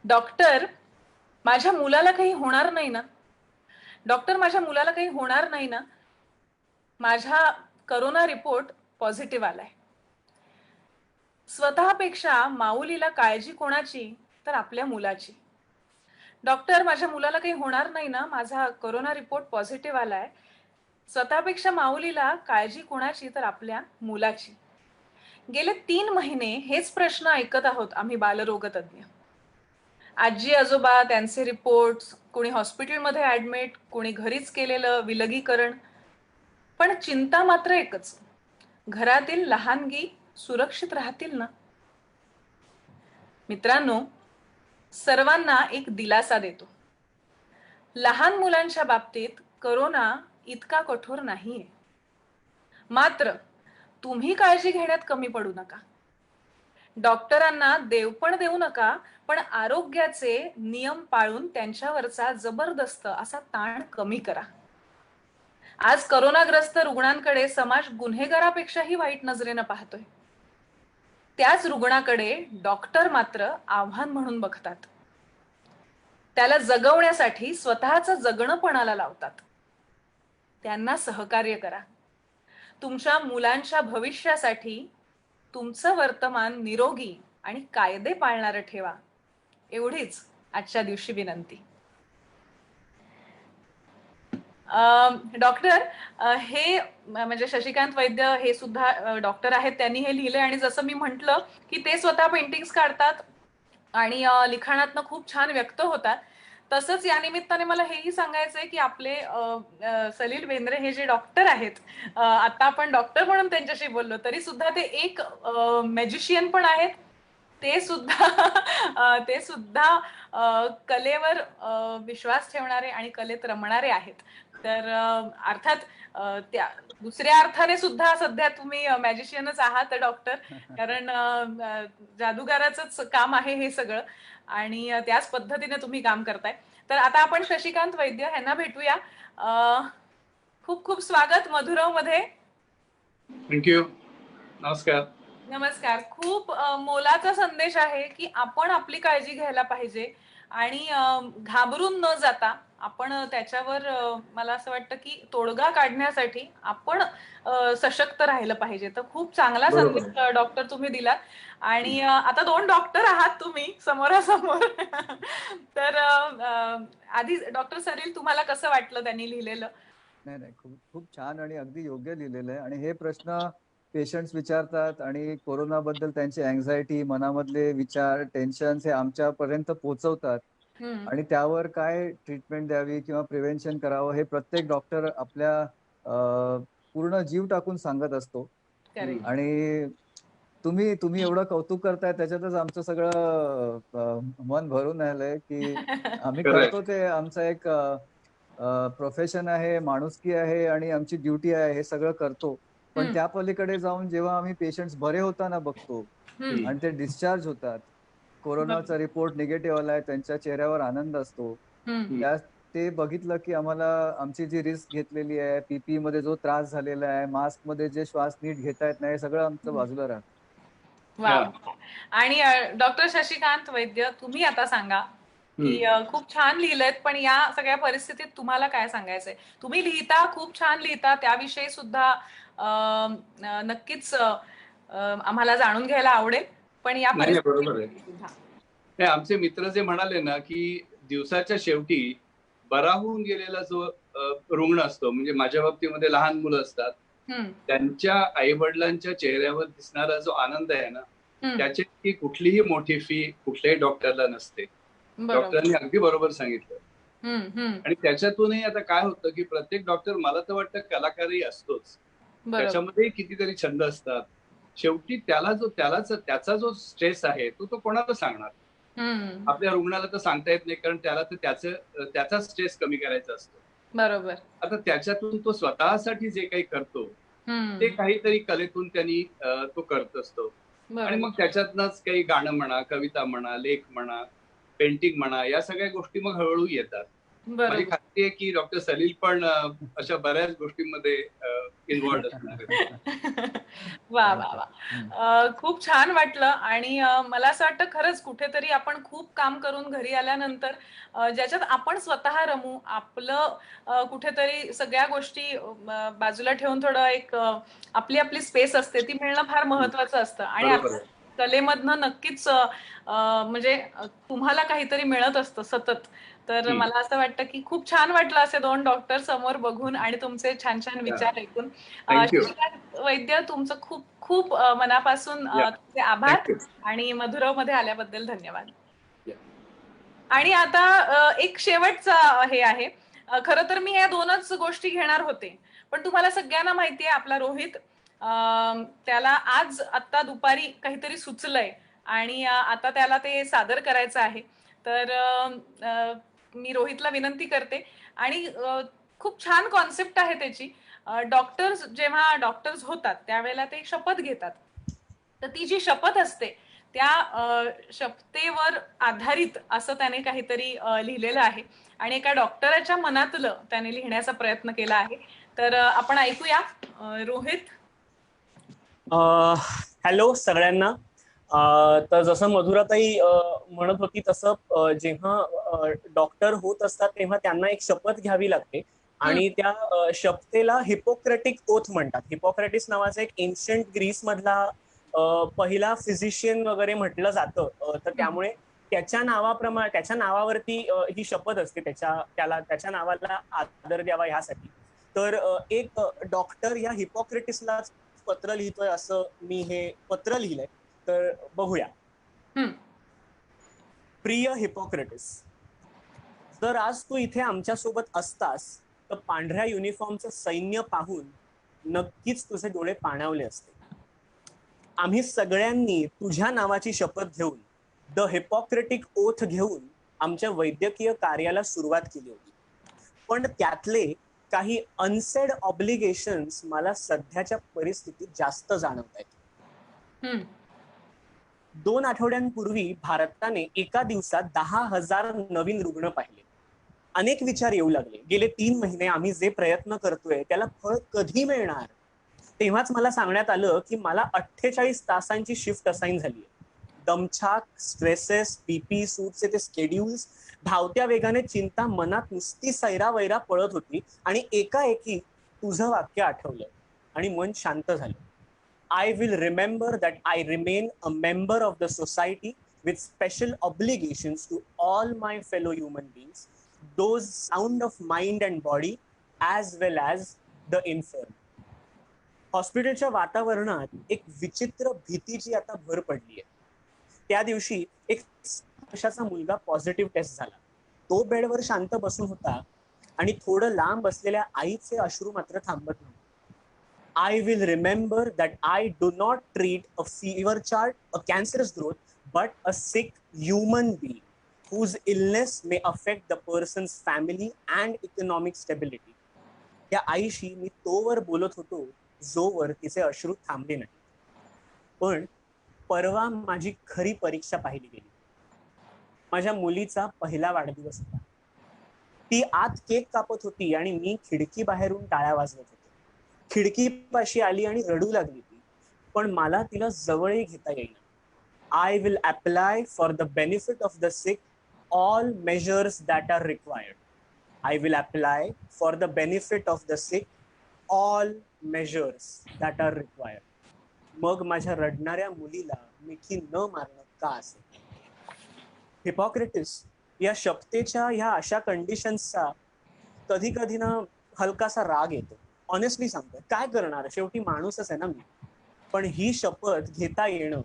डॉक्टर, माझ्या मुलाला काही होणार नाही ना? डॉक्टर, माझ्या मुलाला काही होणार नाही ना? माझा करोना रिपोर्ट पॉझिटिव्ह आलाय. स्वतःपेक्षा माऊलीला काळजी कोणाची, तर आपल्या मुलाची. डॉक्टर, माझ्या मुलाला काही होणार नाही ना? माझा करोना रिपोर्ट पॉझिटिव्ह आलाय. स्वतःपेक्षा माऊलीला काळजी कोणाची, तर आपल्या मुलाची. गेले 3 महिने हेच प्रश्न ऐकत आहोत आम्ही बालरोग तज्ञ. आजी आजोबा, त्यांचे रिपोर्ट्स, कोणी हॉस्पिटलमध्ये ऍडमिट, कोणी घरीच केलेलं विलगीकरण. पण चिंता मात्र एकच, घरातील लहानगी सुरक्षित राहतील ना? मित्रांनो, सर्वांना एक दिलासा देतो. लहान मुलांच्या बाबतीत कोरोना इतका कठोर नाहीये. मात्र तुम्ही काळजी घेण्यात कमी पडू नका. डॉक्टरांना देव पण देऊ नका, पण आरोग्याचे नियम पाळून त्यांच्यावरचा जबरदस्त असा ताण कमी करा. आज करोनाग्रस्त रुग्णांकडे समाज गुन्हेगारापेक्षाही वाईट नजरेनं पाहतोय. त्याच रुग्णाकडे डॉक्टर मात्र आव्हान म्हणून बघतात. त्याला जगवण्यासाठी स्वतःचं जगणं पणाला लावतात. त्यांना सहकार्य करा. तुमच्या मुलांच्या भविष्यासाठी तुमचं वर्तमान निरोगी आणि कायदे पाळणारं ठेवा, एवढीच आजच्या दिवशी विनंती. डॉक्टर, हे म्हणजे शशिकांत वैद्य हे सुद्धा डॉक्टर आहेत, त्यांनी हे लिहिलंय आणि जसं मी म्हंटल की ते स्वतः पेंटिंग्स काढतात आणि लिखाणातनं खूप छान व्यक्त होतात. तसंच या निमित्ताने मला हेही सांगायचंय की आपले सलील बेंद्रे हे जे डॉक्टर आहेत, आता आपण डॉक्टर म्हणून त्यांच्याशी बोललो तरी सुद्धा ते एक मॅजिशियन पण आहेत. ते सुद्धा कलेवर विश्वास ठेवणारे आणि कलेत रमणारे आहेत. तर अर्थात त्या दुसऱ्या अर्थाने सुद्धा सध्या तुम्ही मॅजिशियनच आहात डॉक्टर, कारण जादूगाराचंच काम आहे हे सगळं आणि त्याच पद्धतीने तुम्ही काम करताय. तर आता आपण शशिकांत वैद्य यांना भेटूया. खूप खूप स्वागत मधुरव मध्ये. थँक्यू. नमस्कार. नमस्कार. खूप मोलाचा संदेश आहे की आपण आपली काळजी घ्यायला पाहिजे आणि घाबरून न जाता आपण त्याच्यावर मला असं वाटतं की तोडगा काढण्यासाठी आपण सशक्त राहिलं पाहिजे. तर खूप चांगला संदेश डॉक्टर तुम्ही दिला आणि आता दोन डॉक्टर आहात तुम्ही समोरासमोर. तर आधी डॉक्टर सलील, तुम्हाला कसं वाटलं त्यांनी लिहिलेलं? नाही, खूप छान आणि अगदी योग्य लिहिलेलं आहे. आणि हे प्रश्न पेशंट्स विचारतात आणि कोरोनाबद्दल त्यांची अँझायटी, मनामधले विचार, टेन्शन हे आमच्यापर्यंत पोहोचवतात आणि त्यावर काय ट्रीटमेंट द्यावी किंवा प्रिव्हेन्शन करावं हे प्रत्येक डॉक्टर आपल्या पूर्ण जीव टाकून सांगत असतो. आणि तुम्ही एवढं कौतुक करताय त्याच्यातच आमचं सगळं मन भरून आलंय की आम्ही करतो ते आमचं एक प्रोफेशन आहे, माणुसकी आहे आणि आमची ड्युटी आहे, हे सगळं करतो. पण त्या पलीकडे जाऊन जेव्हा आम्ही पेशंट्स बरे होताना बघतो आणि ते डिस्चार्ज होतात, कोरोनाचा रिपोर्ट निगेटिव्ह आलाय, त्यांच्या चेहऱ्यावर आनंद असतो, ते बघितलं की आम्हाला आमची जी रिस्क घेतलेली आहे, पीपीई मध्ये जो त्रास झालेला आहे, मास्क मध्ये जे श्वास नीट घेता येत नाही, सगळं आमचं बाजूला राहतं. आणि डॉक्टर शशिकांत वैद्य, तुम्ही आता सांगा की खूप छान लिहिलंय, पण या सगळ्या परिस्थितीत तुम्हाला काय सांगायचंय? तुम्ही लिहिता, खूप छान लिहिता, त्याविषयी सुद्धा नक्कीच आम्हाला जाणून घ्यायला आवडेल. पण या बरोबर आहे. आमचे मित्र जे म्हणाले ना की दिवसाच्या शेवटी बरा होऊन गेलेला जो रुग्ण असतो, म्हणजे माझ्या बाबतीमध्ये लहान मुलं असतात, त्यांच्या आई वडिलांच्या चेहऱ्यावर दिसणारा जो आनंद आहे ना, त्याची कुठलीही मोठी फी कुठल्याही डॉक्टरला नसते. डॉक्टरांनी अगदी बरोबर सांगितलं. आणि त्याच्यातूनही आता काय होतं की प्रत्येक डॉक्टर, मला तर वाटतं, कलाकारही असतोच. त्याच्यामध्ये कितीतरी छंद असतात. शेवटी त्याचा जो स्ट्रेस आहे तो कोणाला सांगणार? आपल्या रुग्णाला तर सांगता येत नाही, कारण त्याला तर त्याचा स्ट्रेस कमी करायचा असतो. बरोबर. आता त्याच्यातून तो स्वतःसाठी जे काही करतो ते काहीतरी कलेतून त्यांनी तो करत असतो. आणि मग त्याच्यातनच काही गाणं म्हणा, कविता म्हणा, लेख म्हणा, पेंटिंग म्हणा, या सगळ्या गोष्टी मग हळूहळू येतात. माझी खात्री आहे की डॉक्टर सलील पण अशा बऱ्याच गोष्टींमध्ये इन्व्हॉल्ड असणार. वा वा वा, खूप छान वाटलं. आणि मला असं वाटतं खरंच कुठेतरी आपण खूप काम करून घरी आल्यानंतर ज्याच्यात आपण स्वतः रमू, आपलं कुठेतरी सगळ्या गोष्टी बाजूला ठेवून थोडं एक आपली आपली स्पेस असते, ती मिळणं फार महत्वाचं असतं. आणि कलेमधनं नक्कीच म्हणजे तुम्हाला काहीतरी मिळत असतं सतत. तर मला असं वाटतं की खूप छान वाटलं असे दोन डॉक्टर समोर बघून आणि तुमचे छान छान विचार ऐकून. शशिकांत वैद्य, तुमचं खूप खूप मनापासून तुमचे आभार आणि मधुरव मध्ये आल्याबद्दल धन्यवाद. आणि आता एक शेवटचा हे आहे. खरं तर मी या दोनच गोष्टी घेणार होते, पण तुम्हाला सगळ्यांना माहितीये आपला रोहित, त्याला आज आता दुपारी काहीतरी सुचलंय आणि आता त्याला ते सादर करायचं आहे. तर मी रोहितला विनंती करते आणि खूप छान कॉन्सेप्ट आहे त्याची. डॉक्टर्स जेव्हा डॉक्टर्स होतात त्यावेळेला ते शपथ घेतात. तर ती जी शपथ असते त्या शपथेवर आधारित असं त्याने काहीतरी लिहिलेलं आहे आणि एका डॉक्टराच्या मनातलं त्याने लिहिण्याचा प्रयत्न केला आहे. तर आपण ऐकूया. रोहित. हॅलो सगळ्यांना. तर जसं मधुराताई म्हणत होती तसं जेव्हा डॉक्टर होत असतात तेव्हा त्यांना एक शपथ घ्यावी लागते आणि त्या शपथेला हिपोक्रेटिक ओथ म्हणतात. हिपोक्रेटिस नावाचा एक एन्शियंट ग्रीस मधला पहिला फिजिशियन वगैरे म्हटलं जातं. तर त्यामुळे त्याच्या नावाप्रमाणे त्याच्या नावावरती ही शपथ असते, त्याच्या नावाला आदर द्यावा ह्यासाठी. तर एक डॉक्टर या हिपोक्रेटिसला पत्र लिहितोय असं मी हे पत्र लिहिलंय. तर बघूया. प्रिय हिपोक्रेटिस, जर आज तू इथे आमच्या सोबत असतास तर पांढऱ्या युनिफॉर्मचं सैन्य पाहून नक्कीच तुझे डोळे पाणावले असते. आम्ही सगळ्यांनी तुझ्या नावाची शपथ घेऊन द हिपोक्रेटिक ओथ घेऊन आमच्या वैद्यकीय कार्याला सुरुवात केली होती. पण त्यातले काही अनसेड ऑब्लिगेशन्स मला सध्याच्या परिस्थितीत जास्त जाणवत आहेत. 2 आठवड्यांपूर्वी भारताने एका दिवसात 10,000 नवीन रुग्ण पाहिले. अनेक विचार येऊ लागले, गेले 3 महिने आम्ही जे प्रयत्न करतोय त्याला फळ कधी मिळणार. तेव्हाच मला सांगण्यात आलं की मला 48 तासांची शिफ्ट असाइन झाली आहे. दमछाक, स्ट्रेसेस, बीपी सूटचे ते स्केड्यूल्स, धावत्या वेगाने चिंता मनात नुसती सैरावैरा पळत होती आणि एकाएकी तुझं वाक्य आठवलं आणि मन शांत झालं. I will remember that I remain a member of the society with special obligations to all my fellow human beings, those sound of mind and body as well as the infirm. हॉस्पिटलच्या वातावरणात एक विचित्र भीतीची आता भर पडली आहे. त्या दिवशी एक वर्षाचा मुलगा पॉझिटिव्ह टेस्ट झाला. तो बेडवर शांत बसून होता आणि थोडं लांब बसलेल्या आईचे अश्रू मात्र थांबत नव्हते. I will remember that I do not treat a fever chart, a cancerous growth, but a sick human being whose illness may affect the person's family and economic stability. या आईशी मी तोवर बोलत होतो जोवर तिचे अश्रू थांबले नाही. पण परवा माझी खरी परीक्षा पाहिली गेली. माझ्या मुलीचा पहिला वाढदिवस होता. ती आत केक कापत होती आणि मी खिडकी बाहेरून टाळ्या वाजवत होतो. खिडकीपाशी आली आणि रडू लागली ती, पण मला तिला जवळही घेता येईना. I will apply for the benefit of the sick all measures that are required. I will apply for the benefit of the sick all measures that are required. मग माझ्या रडणाऱ्या मुलीला मिठी न मारणं का असेल. हिपोक्रेटिस या शपथेच्या ह्या अशा कंडिशन्सचा कधी कधी ना हलकासा राग येतो. ऑनेस्टली सांगतो, काय करणार, शेवटी माणूसच आहे ना मी. पण ही शपथ घेता येणं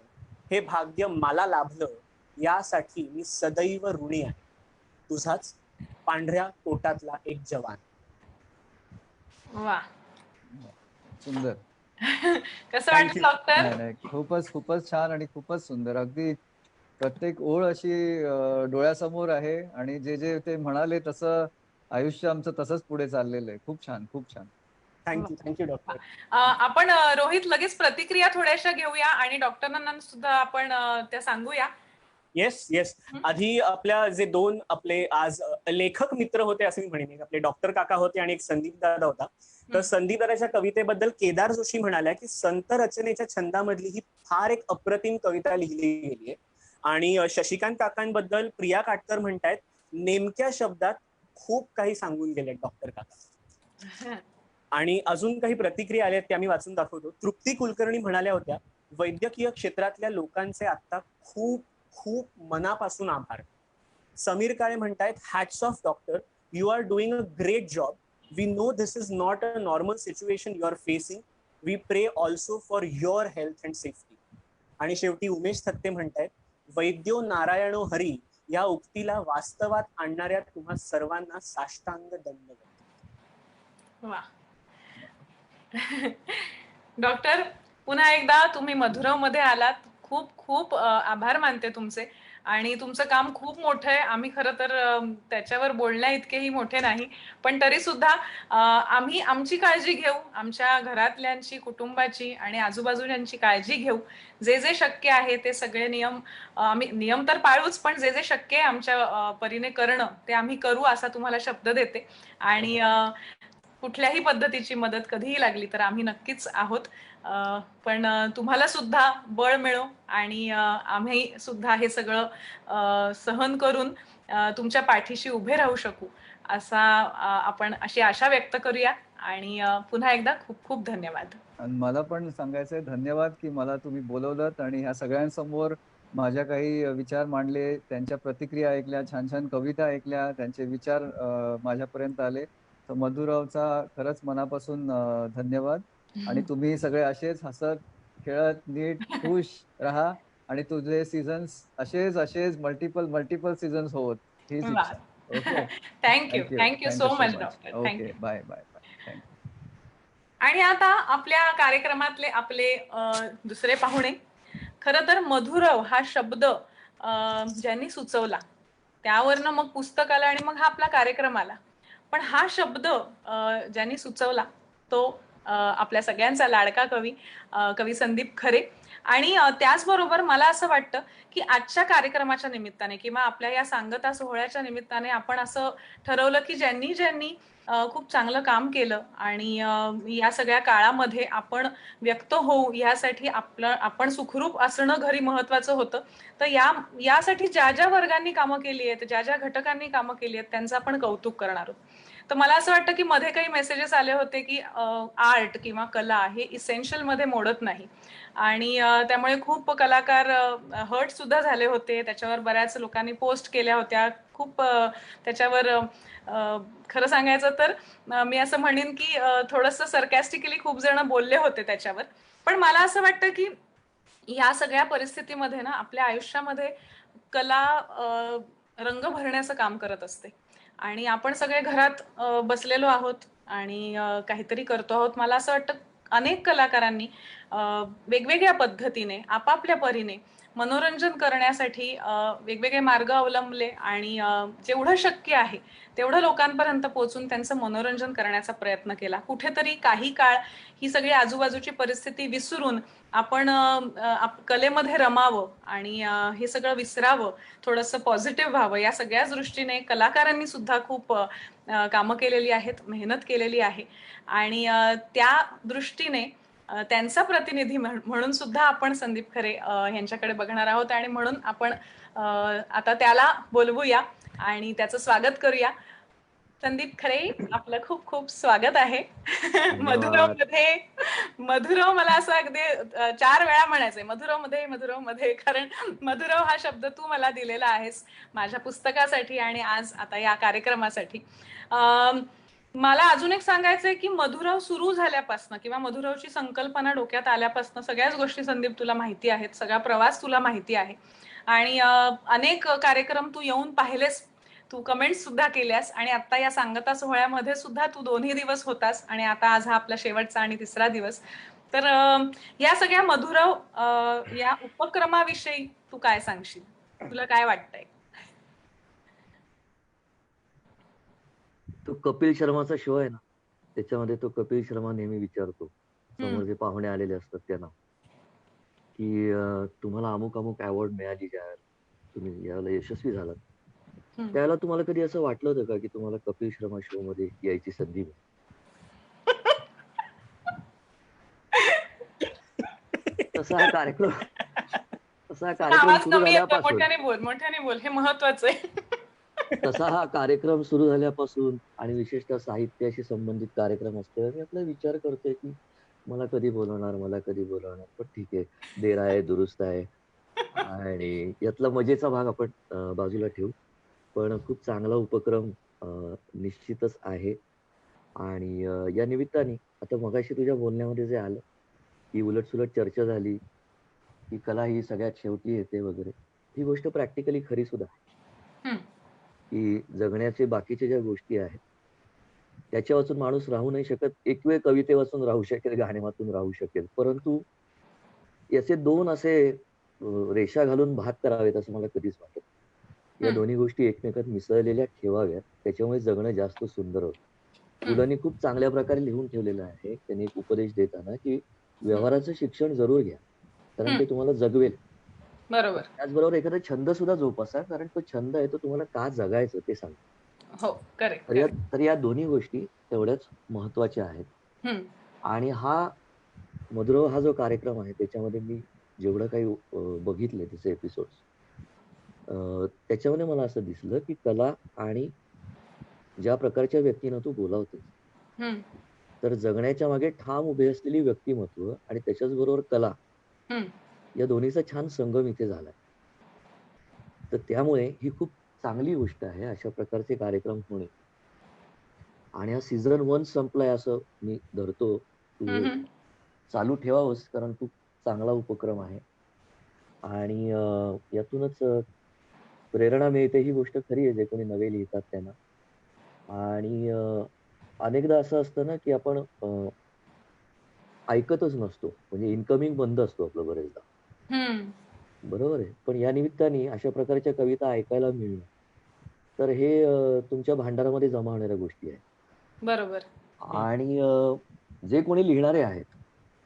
हे भाग्य मला लाभलं यासाठी मी सदैव ऋणी आहे. तुझाच पांढऱ्या कोटातला एक जवान. वा, सुंदर. कसं वाटलं डॉक्टर? नाही, खूपच छान आणि खूपच सुंदर. अगदी प्रत्येक ओळ अशी डोळ्यासमोर आहे आणि जे ते म्हणाले तसं आयुष्य आमचं तसंच पुढे चाललेलं आहे. खूप छान, खूप छान. Thank you doctor. आपण रोहित लगेच प्रतिक्रिया थोड्याशा घेऊया आणि डॉक्टरांना सुद्धा आपण त्या सांगूया. येस. आधी आपल्या जे 2 आपले आज लेखक मित्र होते असं मी म्हणेन. आपले डॉक्टर काका होते आणि एक संदीप दादा होता. तर संदीप दादाच्या कवितेबद्दल केदार जोशी म्हणाल्या की संत रचनेच्या छंदामधली ही फार एक अप्रतिम कविता लिहिली गेली आहे. आणि शशिकांत काकांबद्दल प्रिया काटकर म्हणतायत, नेमक्या शब्दात खूप काही सांगून गेले डॉक्टर काका. आणि अजून काही प्रतिक्रिया आल्या त्या मी वाचून दाखवतो. तृप्ती कुलकर्णी म्हणाल्या होत्या, वैद्यकीय क्षेत्रातल्या लोकांचे आता खूप खूप मनापासून आभार. समीर काळे म्हणतायत, hats off doctor, you are doing a great job. We know this is not a normal situation you are facing. We pray also for your health and safety. आणि शेवटी उमेश थत्ते म्हणतायत, वैद्यो नारायणो हरी या उक्तीला वास्तवात आणणाऱ्या तुम्हा सर्वांना साष्टांग दंडवत. वा. डॉक्टर, पुन्हा एकदा तुम्ही मधुराव मध्ये आलात. खूप खूप आभार मानते तुमचे. आणि तुमचं काम खूप मोठं आहे. आम्ही खरं तर त्याच्यावर बोलण्या इतकेही मोठे नाही. पण तरी सुद्धा आम्ही आमची काळजी घेऊ, आमच्या घरातल्यांची, कुटुंबाची आणि आजूबाजूच्यांची काळजी घेऊ. जे जे शक्य आहे ते सगळे नियम आम्ही नियम तर पाळूच, पण जे जे शक्य आहे आमच्या परीने करणं ते आम्ही करू असा तुम्हाला शब्द देते. आणि कुठल्याही पद्धतीची मदत कधीही लागली तर आम्ही नक्कीच आहोत. पण तुम्हाला सुद्धा बळ मिळो आणि आम्ही सुद्धा हे सगळं सहन करून तुमच्या पाठीशी उभे राहू शकू असा आपण अशी आशा व्यक्त करूया. आणि पुन्हा एकदा खूप खूप धन्यवाद. आणि मला पण सांगायचंय धन्यवाद की मला तुम्ही बोलवलत आणि ह्या सगळ्यांसमोर माझ्या काही विचार मांडले, त्यांच्या प्रतिक्रिया ऐकल्या, छान छान कविता ऐकल्या, त्यांचे विचार माझ्यापर्यंत आले. तर मधुरावचा खरंच मनापासून धन्यवाद. आणि तुम्ही सगळे असेच हसत खेळत नीट खुश राहा आणि तुझे सीझन्स असेच मल्टिपल सीझन्स होत हीच इच्छा. Okay. Thank you thank you so so much much. Doctor. Okay. Thank you. Bye bye bye. Thank you. आणि आता आपल्या कार्यक्रमातले आपले दुसरे पाहुणे. खरं तर मधुरव हा शब्द ज्यांनी सुचवला त्यावरनं मग पुस्तक आलं आणि मग हा आपला कार्यक्रम आला. पण हा शब्द ज्यांनी सुचवला तो आपल्या सगळ्यांचा लाडका कवी संदीप खरे. आणि त्याचबरोबर मला असं वाटतं की आजच्या कार्यक्रमाच्या निमित्ताने किंवा आपल्या या सांगता सोहळ्याच्या निमित्ताने आपण असं ठरवलं की ज्यांनी ज्यांनी खूप चांगलं काम केलं आणि या सगळ्या काळामध्ये आपण व्यक्त होऊ यासाठी आपण सुखरूप असणं घरी महत्वाचं होतं. तर यासाठी ज्या ज्या वर्गांनी कामं केली आहेत, ज्या ज्या घटकांनी कामं केली आहेत त्यांचं आपण कौतुक करणार आहोत. तर मला असं वाटतं की मध्ये काही मेसेजेस आले होते की आर्ट किंवा कला हे इसेन्शियल मध्ये मोडत नाही. आणि त्यामुळे खूप कलाकार हर्ट सुद्धा झाले होते. त्याच्यावर बऱ्याच लोकांनी पोस्ट केल्या होत्या. खूप त्याच्यावर खरं सांगायचं तर मी असं म्हणेन की थोडंसं सरकॅस्टिकली खूप जण बोलले होते त्याच्यावर. पण मला असं वाटतं की या सगळ्या परिस्थितीमध्ये ना आपल्या आयुष्यामध्ये कला रंग भरण्याचं काम करत असते. आणि आपण सगळे घरात बसलेलो आहोत आणि काहीतरी करतो आहोत. मला असं वाटतं अनेक कलाकारांनी वेगवेगळ्या पद्धतीने आपापल्या परीने मनोरंजन करण्यासाठी वेगवेगळे मार्ग अवलंबले आणि जेवढं शक्य आहे तेवढं लोकांपर्यंत पोहोचून त्यांचं मनोरंजन करण्याचा प्रयत्न केला. कुठेतरी काही काळ ही सगळी आजूबाजूची परिस्थिती विसरून आपण कलेमध्ये रमावं आणि हे सगळं विसरावं, थोडंसं पॉझिटिव्ह व्हावं या सगळ्याच दृष्टीने कलाकारांनी सुद्धा खूप कामं केलेली आहेत, मेहनत केलेली आहे. आणि त्या दृष्टीने त्यांचा प्रतिनिधी म्हणून सुद्धा आपण संदीप खरे यांच्याकडे बघणार आहोत. आणि म्हणून आपण आता त्याला बोलवूया आणि त्याचं स्वागत करूया. संदीप खरे, आपलं खूप खूप स्वागत आहे. मधुरव मला असं अगदी 4 वेळा म्हणायचंय, मधुरव मध्ये, कारण मधुरव हा शब्द तू मला दिलेला आहेस माझ्या पुस्तकासाठी आणि आज आता या कार्यक्रमासाठी. मला अजून एक सांगायचंय की मधुरव सुरू झाल्यापासून किंवा मधुरवची संकल्पना डोक्यात आल्यापासून सगळ्याच गोष्टी संदीप तुला माहिती आहेत, सगळा प्रवास तुला माहिती आहे आणि अनेक कार्यक्रम तू येऊन पाहिलेस, तू कमेंट्स सुद्धा केल्यास आणि आता या सांगता सोहळ्यामध्ये सुद्धा तू 2ही दिवस होतास आणि आता आज हा आपला शेवटचा आणि 3रा दिवस. तर या सगळ्या मधुरव या उपक्रमाविषयी तू काय सांगशील? तुला काय वाटतंय? तो कपिल शर्माचा शो आहे ना, त्याच्यामध्ये तो कपिल शर्मा नेहमी विचारतो समोर जे पाहुणे आलेले असतात त्यांना की तुम्हाला अमुक अमुक अवॉर्ड मिळाली ज्यावेळेला तुम्ही यावेळेला यशस्वी झालात, त्यावेळेला तुम्हाला कधी असं वाटलं होतं का की तुम्हाला कपिल शर्मा शो मध्ये यायची संधी मिळेल? तसा हा कार्यक्रम सुरू झाल्यापासून मोठ्याने बोल, हे महत्वाचं आहे. तसा हा कार्यक्रम सुरू झाल्यापासून आणि विशेषतः साहित्याशी संबंधित कार्यक्रम असतो, मी आपला विचार करतोय की मला कधी बोलवणार. पण ठीक आहे, देर आहे दुरुस्त आहे. आणि यातला मजेचा भाग आपण बाजूला ठेवू. पण खूप चांगला उपक्रम निश्चितच आहे. आणि या निमित्ताने आता मगाशी तुझ्या बोलण्यामध्ये जे आलं की उलटसुलट चर्चा झाली की कला ही सगळ्यात शेवटी येते वगैरे, ही गोष्ट प्रॅक्टिकली खरी सुद्धा आहे की जगण्याचे बाकीच्या ज्या गोष्टी आहेत त्याच्या वाचून माणूस राहू नाही शकत. एक वेळ कविते वाचून राहू शकेल, गाणे वाचून राहू शकेल, परंतु याचे 2 असे रेषा घालून भाग करावेत असं मला कधीच वाटत नाही. या दोन्ही गोष्टी एकमेकात मिसळलेल्या ठेवाव्यात, त्याच्यामुळे जगणं जास्त सुंदर होतं. पुलंनी खूप चांगल्या प्रकारे लिहून ठेवलेलं आहे. त्यांनी एक उपदेश देताना की व्यवहाराचं शिक्षण जरूर घ्या, कारण ते तुम्हाला जगवेल. बरोबर. त्याचबरोबर एखादा छंद सुद्धा जोपासा, कारण तो छंद आहे तो तुम्हाला का जगायचं ते सांगतो. हो, करेक्ट. तर या दोन्ही गोष्टी तेवढ्याच महत्वाच्या आहेत. आणि मधुरव हा जो कार्यक्रम आहे त्याच्यामध्ये मी जेवढं काही बघितले त्याचे एपिसोड्स, त्याच्यामध्ये मला असं दिसलं की कला आणि ज्या प्रकारच्या व्यक्तींना तू बोलावते, तर जगण्याच्या मागे ठाम उभे असलेली व्यक्तिमत्व आणि त्याच्याच बरोबर कला, या दोन्हीचा छान संगम इथे झालाय. तर त्यामुळे ही खूप चांगली गोष्ट आहे अशा प्रकारचे कार्यक्रम होणे. आणि हा सीझन 1 संपलाय असं मी धरतो. तू चालू ठेवावंस, कारण खूप चांगला उपक्रम आहे आणि यातूनच प्रेरणा मिळते. ही गोष्ट खरी आहे जे कोणी नवे लिहितात त्यांना. आणि अनेकदा असं असतं ना की आपण ऐकतच नसतो, म्हणजे इनकमिंग बंद असतो आपलं बरेचदा. बरोबर आहे. पण या निमित्ताने अशा प्रकारच्या कविता ऐकायला मिळणं, तर हे तुमच्या भांडारामध्ये जमा होणाऱ्या गोष्टी आहेत. बरोबर. आणि जे कोणी लिहिणारे आहेत,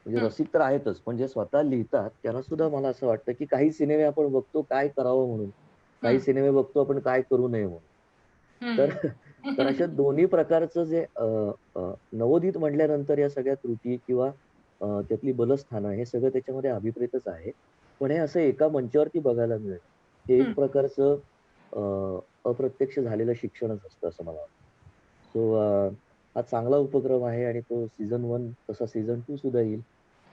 म्हणजे रसिक तर आहेतच, पण जे स्वतः लिहितात त्यांना सुद्धा मला असं वाटतं की काही सिनेमे आपण बघतो काय करावं म्हणून, काही सिनेमे बघतो आपण काय करू नये म्हणून. तर अशा दोन्ही प्रकारचं जे नवोदित म्हटल्यानंतर या सगळ्या त्रुटी किंवा त्यातली बलस्थानं हे सगळं त्याच्यामध्ये अभिप्रेतच आहे. पण हे असं एका मंचावरती बघायला मिळेल, हे एक प्रकारचं अप्रत्यक्ष झालेलं शिक्षणच असतं असं मला वाटतं. सो हा चांगला उपक्रम आहे आणि तो सीझन 1 तसा सीझन 2 सुद्धा येईल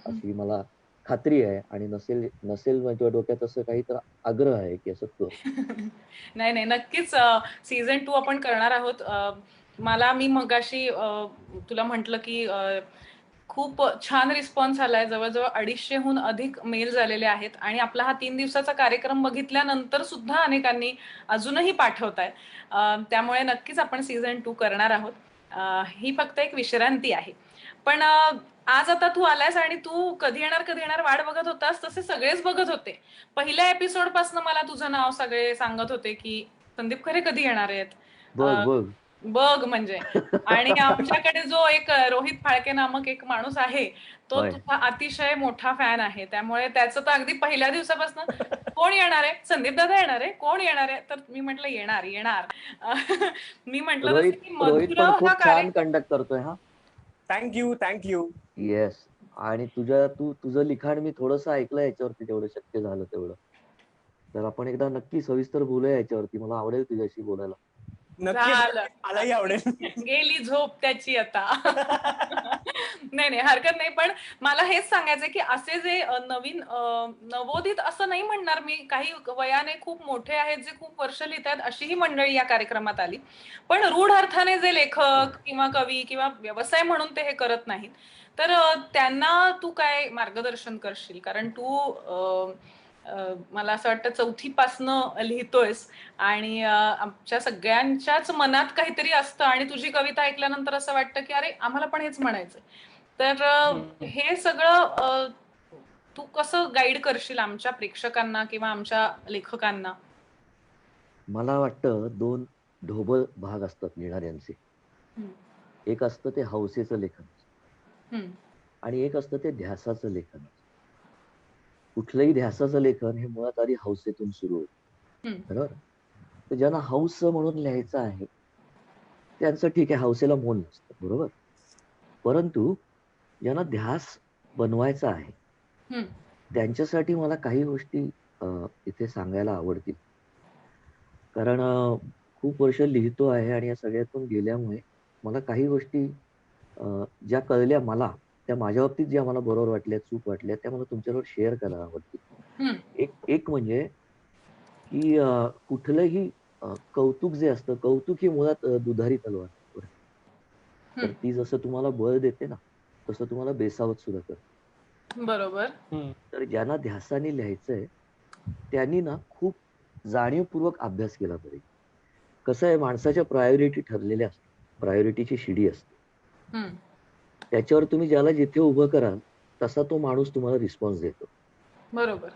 अशी मला खात्री आहे. आणि नसेल माझ्या डोक्यात असं काही तर आग्रह आहे की असं कर. नाही, नक्कीच सीझन 2 आपण करणार आहोत. मी मगाशी तुला म्हटलं की खूप छान रिस्पॉन्स आलाय. जवळजवळ 250हून अधिक मेल झालेले आहेत आणि आपला हा 3 दिवसाचा कार्यक्रम बघितल्यानंतर सुद्धा अनेकांनी अजूनही पाठवताय. त्यामुळे नक्कीच आपण सीझन 2 करणार आहोत. ही फक्त एक विश्रांती आहे. पण आज आता तू आलायस आणि तू कधी येणार वाट बघत होतास, तसे सगळेच बघत होते. पहिल्या एपिसोड पासून मला तुझं नाव सगळे सांगत होते की संदीप खरे कधी येणार आहेत, बघ म्हणजे. आणि आमच्याकडे जो एक रोहित फाळके नामक एक माणूस आहे, तो तुझा अतिशय मोठा फॅन आहे. त्यामुळे त्याचं तर अगदी पहिल्या दिवसापासून कोण येणार आहे, संदीप दादा येणार आहे, कोण येणार आहे, तर मी म्हटलं येणार. मी म्हटलं तसं की रोहित पण खूप छान कंडक्ट करतोय. हा, थँक्यू. येस. आणि तुझं लिखाण मी थोडंसं ऐकलं याच्यावरती, तेवढं शक्य झालं तेवढं. तर आपण एकदा नक्की सविस्तर बोलूया याच्यावरती. मला आवडेल तुझ्याशी बोलायला. मलाही आवडेल. गेली झोप त्याची आता. नाही, हरकत नाही. पण मला हेच सांगायचं की असे जे नवीन नवोदित असं नाही म्हणणार मी, काही वयाने खूप मोठे आहेत जे खूप वर्ष लिहितात अशीही मंडळी या कार्यक्रमात आली. पण रूढ अर्थाने जे लेखक किंवा कवी किंवा व्यवसाय म्हणून ते हे करत नाहीत, तर त्यांना तू काय मार्गदर्शन करशील? कारण तू मला असं वाटतं 4थी पासनं लिहितोयस आणि आमच्या सगळ्यांच्याच मनात काहीतरी असतं आणि तुझी कविता ऐकल्यानंतर असं वाटतं की अरे आम्हाला पण हेच म्हणायचंय. तर हे सगळं तू कसं गाईड करशील आमच्या प्रेक्षकांना किंवा आमच्या लेखकांना? मला वाटतं 2 ढोबळ भाग असतात लिहिणाऱ्यांचे. एक असतं ते हौसेचं लेखन आणि एक असतं ते ध्यासाचं लेखन. कुठलंही ध्यासाचं लेखन हे मुळात आधी हौसेतून सुरू होतं, बरोबर. तर ज्यांना हौस म्हणून लिहायचं आहे त्यांचं ठीक आहे, हौसेला मोल नसतं, बरोबर. परंतु ज्यांना ध्यास बनवायचा आहे त्यांच्यासाठी मला काही गोष्टी इथे सांगायला आवडतील. कारण खूप वर्ष लिहितो आहे आणि या सगळ्यातून गेल्यामुळे मला काही गोष्टी ज्या कळल्या मला, त्या माझ्या बाबतीत ज्या मला बरोबर वाटल्या, चूक वाटल्या, त्या मला तुमच्याबरोबर शेअर करायला आवडतील. एक म्हणजे की कुठलंही कौतुक जे असतं, कौतुक ही मुळात दुधारी तलवार. तर ती जसं तुम्हाला बळ देते ना, तसं तुम्हाला बेसावत सुद्धा करते. बरोबर. तर ज्यांना ध्यासाने लिहायचंय त्यांनी ना खूप जाणीवपूर्वक अभ्यास केला पाहिजे. कसं आहे, माणसाच्या प्रायोरिटी ठरलेल्या असतात, प्रायोरिटीची शिडी असते. त्याच्यावर तुम्ही ज्याला जिथे उभं कराल तसा तो माणूस तुम्हाला रिस्पॉन्स देतो. बरोबर.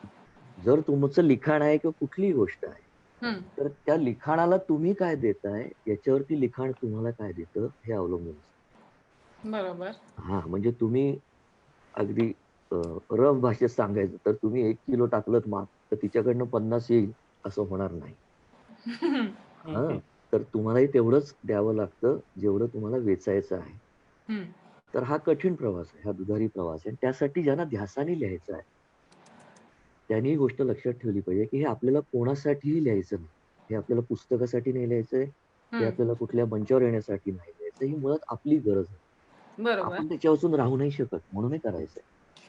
जर तुमचं लिखाण आहे किंवा कुठलीही गोष्ट आहे, हम्म. तर त्या लिखाणाला तुम्ही काय देताय याच्यावरती लिखाण तुम्हाला काय देतं हे अवलंबून असतं. बरोबर. हा, म्हणजे तुम्ही अगदी रफ भाषेत सांगायचं तर तुम्ही 1 किलो टाकलत माप तर तिच्याकडनं 50 येईल असं होणार नाही. हा, तर तुम्हालाही तेवढंच द्यावं लागतं जेवढं तुम्हाला वेचायचं आहे. हम्म. तर हा कठीण प्रवास आहे, हा दुधारी प्रवास आहे. त्यासाठी ज्यांना ध्यासाने लिहायचं आहे त्यांनी ही गोष्ट लक्षात ठेवली पाहिजे की हे आपल्याला कोणासाठीही लिहायचं नाही. हे आपल्याला पुस्तकासाठी नाही लिहायचंय, हे आपल्याला कुठल्या मंचावर येण्यासाठी नाही लिहायचं. ही मुळात आपली गरज आहे. बरोबर. आपण त्याच्यापासून राहू नाही शकत म्हणून हे करायचंय.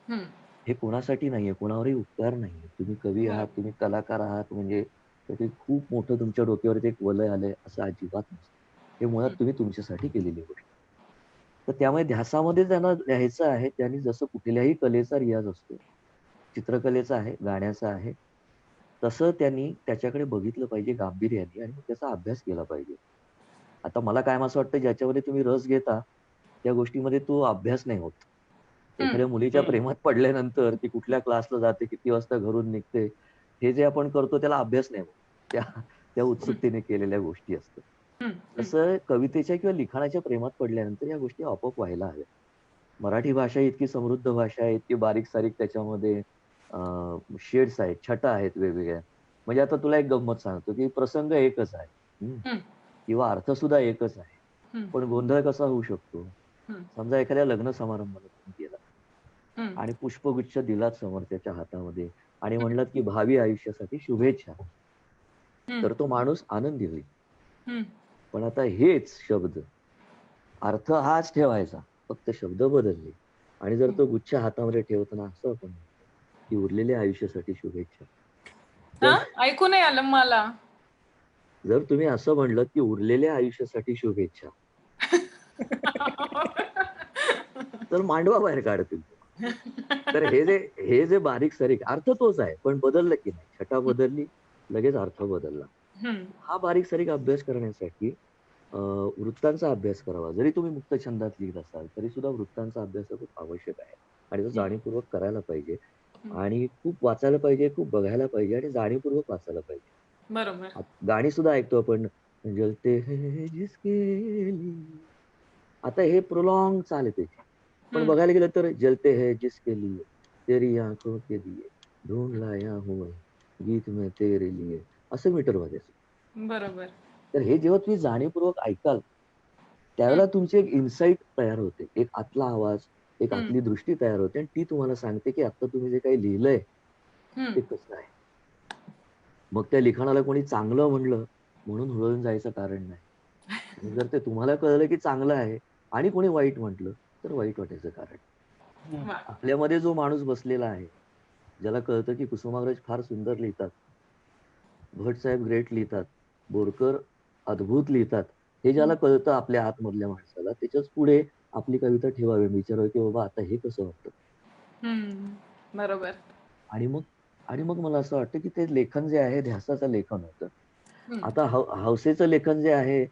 हम्म. हे कोणासाठी नाहीये, कोणावरही उपकार नाहीये. तुम्ही कवी आहात, बरोबर. तुम्ही कलाकार आहात म्हणजे ते खूप मोठं तुमच्या डोक्यावरती एक वलय आलंय असं अजिबात नसतं. हे मुळात तुम्ही तुमच्यासाठी केलेली गोष्ट. तर त्यामुळे ध्यासामध्ये त्यांना लिहायचं आहे त्यांनी जसं कुठल्याही कलेचा रियाज असतो, चित्रकलेचा आहे, गाण्याचा आहे, तसं त्यांनी त्याच्याकडे बघितलं पाहिजे गांभीर्याने आणि मग त्याचा अभ्यास केला पाहिजे. आता मला कायम असं वाटतं ज्याच्यामध्ये तुम्ही रस घेता त्या गोष्टीमध्ये तो अभ्यास नाही होत. एखाद्या मुलीच्या प्रेमात पडल्यानंतर ती कुठल्या क्लासला जाते, किती वाजता घरून निघते, हे जे आपण करतो त्याला अभ्यास नाही होत. त्या त्या उत्सुकतेने केलेल्या गोष्टी असतात. तसं कवितेच्या किंवा लिखाणाच्या प्रेमात पडल्यानंतर या गोष्टी आपोआप व्हायला हव्या. मराठी भाषा इतकी समृद्ध भाषा आहे, इतकी बारीक-सारीक त्याच्यामध्ये शेड्स आहेत, छटा आहेत वेगवेगळ्या. म्हणजे आता तुला एक गंमत सांगतो, की प्रसंग एकच आहे. हम्म. किंवा अर्थ सुद्धा एकच आहे. हम्म. पण गोंधळ कसा होऊ शकतो? हम्म. समजा एखाद्या लग्न समारंभाला तुम्ही गेलात हम्म. आणि पुष्पगुच्छ दिलात समोरच्याच्या हातामध्ये आणि म्हणलात की भावी आयुष्यासाठी शुभेच्छा. हम्म. तर तो माणूस आनंदी होईल. हम्म. पण आता हेच शब्द अर्थ हाच ठेवायचा, फक्त शब्द बदलले आणि जर तो गुच्छ हातामध्ये ठेवताना असं आपण म्हणतो की उरलेल्या आयुष्यासाठी शुभेच्छा. हा, तर ऐकू नाही आलं मला. जर तुम्ही असं म्हणलं की उरलेल्या आयुष्यासाठी शुभेच्छा, तर मांडवा बाहेर काढतील तुम्हाला. तर हे जे बारीक सारीक अर्थ तोच आहे, पण बदललं की नाही, छटा बदलली, लगेच अर्थ बदलला. हम्म. हा बारीक सारीक अभ्यास करण्यासाठी वृत्तांचा अभ्यास करावा. जरी तुम्ही मुक्त छंदात लिहित असाल, तरी सुद्धा वृत्तांचा अभ्यास हा खूप आवश्यक आहे आणि तो जाणीवपूर्वक करायला पाहिजे आणि खूप वाचायला पाहिजे, खूप बघायला पाहिजे आणि जाणीवपूर्वक वाचायला पाहिजे. बरोबर. गाणी सुद्धा ऐकतो आपण, जलते हैं जिसके लिए. आता हे प्रोलॉंग चाल आहे त्याची. पण बघायला गेलं तर जलते हैं जिसके लिए, तेरी आंखों के लिए, ढूंढ लाया हूं मैं, गीत मैं तेरे लिए, असं मीटरमध्ये असतं. बरोबर. तर हे जेव्हा तुम्ही जाणीवपूर्वक ऐकाल, त्यावेळेला तुमची एक इन्साईट तयार होते. एक आतला आवाज, एक आतली दृष्टी तयार होते आणि ती तुम्हाला सांगते, की आता तुम्ही जे काही लिहिलंय, ते कसं आहे. मग त्या लिखाणाला कोणी चांगलं म्हणलं म्हणून हुरळून जायचं कारण नाही. आणि जर ते तुम्हाला कळलं की चांगलं आहे आणि कोणी वाईट म्हटलं तर वाईट वाटायचं कारण. वा. आपल्यामध्ये जो माणूस बसलेला आहे, ज्याला कळतं की कुसुमाग्रज फार सुंदर लिहितात, भट साहेब ग्रेट लिहितात, बोरकर अद्भुत लिहितात, हे ज्याला कळतं आपल्या आतमधल्या माणसाला, त्याच्याच पुढे आपली कविता ठेवावी, विचारावे की बाबा आता हे कसं वाटतं. बरोबर. आणि मग मला असं वाटतं की ते लेखन जे आहे ध्यासाचं लेखन होतं. आता हौसेचं लेखन जे आहे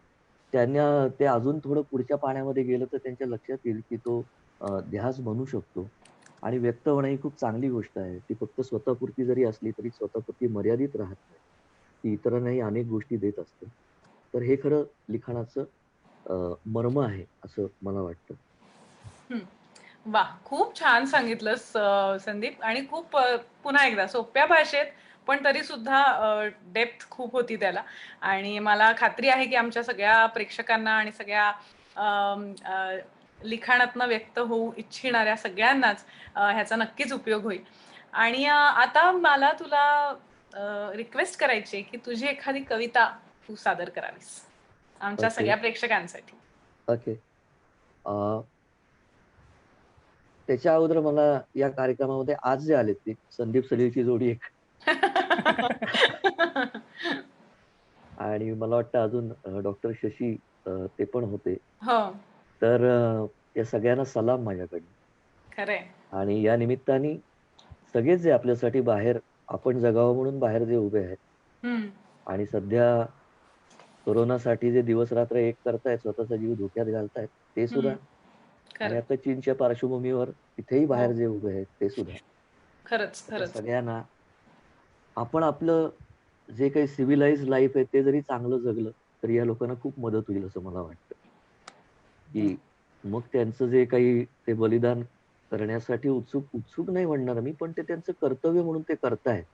त्यांना ते अजून थोडं पुढच्या पाण्यामध्ये गेलं तर त्यांच्या लक्षात येईल की तो ध्यास बनू शकतो आणि व्यक्त होणं ही खूप चांगली गोष्ट आहे. ती फक्त स्वतःपुरती जरी असली तरी स्वतःपुरती मर्यादित राहत नाही. ती इतरांनाही अनेक गोष्टी देत असते. तर हे खरं लिखाणाचं मर्म आहे असं मला वाटतं. वा, खूप छान सांगितलंस संदीप, आणि खूप पुन्हा एकदा सोप्या भाषेत, पण तरी सुद्धा डेप्थ खूप होती त्याला. आणि मला खात्री आहे की आमच्या सगळ्या प्रेक्षकांना आणि सगळ्या लिखाणातनं व्यक्त होऊ इच्छिणाऱ्या सगळ्यांनाच ह्याचा नक्कीच उपयोग होईल. आणि आता मला तुला रिक्वेस्ट करायची आहे की तुझी एखादी कविता तू सादर करावीस आमच्या ओके. सगळ्या प्रेक्षकांसाठी. ओके. त्याच्या अगोदर मला या कार्यक्रमामध्ये आज जे आलेत ते संदीप सलीलची जोडी एक आणि मला वाटतं अजून डॉक्टर शशी ते पण होते. हो, तर या सगळ्यांना सलाम माझ्याकडनं. खरंय. आणि या निमित्ताने सगळेच जे आपल्यासाठी बाहेर आपण जगावं म्हणून बाहेर जे उभे आहेत आणि सध्या कोरोनासाठी जे दिवस रात्र एक करतायत, स्वतःचा जीव धोक्यात घालतायत ते सुद्धा, आणि आता चीनच्या पार्श्वभूमीवर तिथेही बाहेर जे उभे आहेत ते सुद्धा. खरंच त्या खरंच. सगळ्यांना आपण आपलं जे काही सिव्हिलाइज लाईफ आहे ते जरी चांगलं जगलं तर या लोकांना खूप मदत होईल असं मला वाटतं. की मग त्यांचं जे काही ते बलिदान करण्यासाठी उत्सुक नाही म्हणणार मी, पण ते त्यांचं कर्तव्य म्हणून ते करतायत,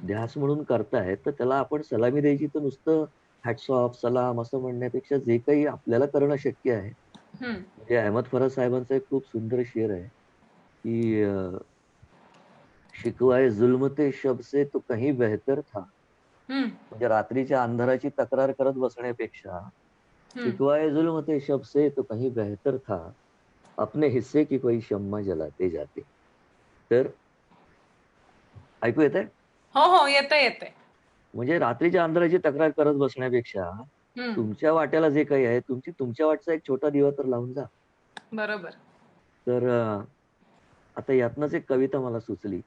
ध्यास म्हणून करतायत, तर त्याला आपण सलामी द्यायची तर नुसतं हॅट्स ऑफ सलाम असं म्हणण्यापेक्षा जे काही आपल्याला करणं शक्य आहे. म्हणजे अहमद फराज साहेबांचा एक खूप सुंदर शेर आहे की शिकवाए जुल्म ते शब से तो कहीं बेहतर था. म्हणजे रात्रीच्या अंधाराची तक्रार करत बसण्यापेक्षा शिकवाए जुल्म ते शब से तो कहीं बेहतर था, अपने हिस्से की कोई शम्मा जलाते जाते. तर ऐकू येतंय? हो हो, येतंय येतंय. म्हणजे रात्रीच्या अंधाराची तक्रार करत बसण्यापेक्षा तुमच्या वाट्याला जे काही आहे तुमच्या वाटचा एक छोटा दिवा तर लावून जा. बरोबर. तर आता यातनच एक कविता मला सुचली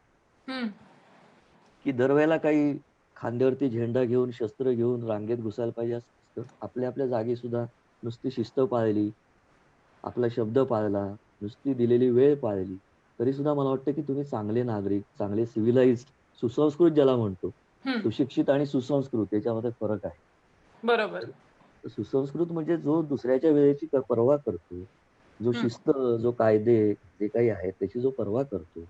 की दरवेळेला काही खांद्यावरती झेंडा घेऊन शस्त्र घेऊन रांगेत घुसायला पाहिजे असं नसतं. आपल्या आपल्या जागी सुद्धा नुसती शिस्त पाळली, आपला शब्द पाळला, नुसती दिलेली वेळ पाळली, तरी सुद्धा मला वाटतं की तुम्ही चांगले नागरिक, चांगले सिव्हिलाइज्ड, सुसंस्कृत ज्याला म्हणतो, सुशिक्षित आणि सुसंस्कृत याच्यामध्ये फरक आहे. बरोबर. सुसंस्कृत म्हणजे जो दुसऱ्याच्या वेळेची पर्वा करतो, जो शिस्त, जो कायदे जे काही आहे त्याची जो पर्वा करतो,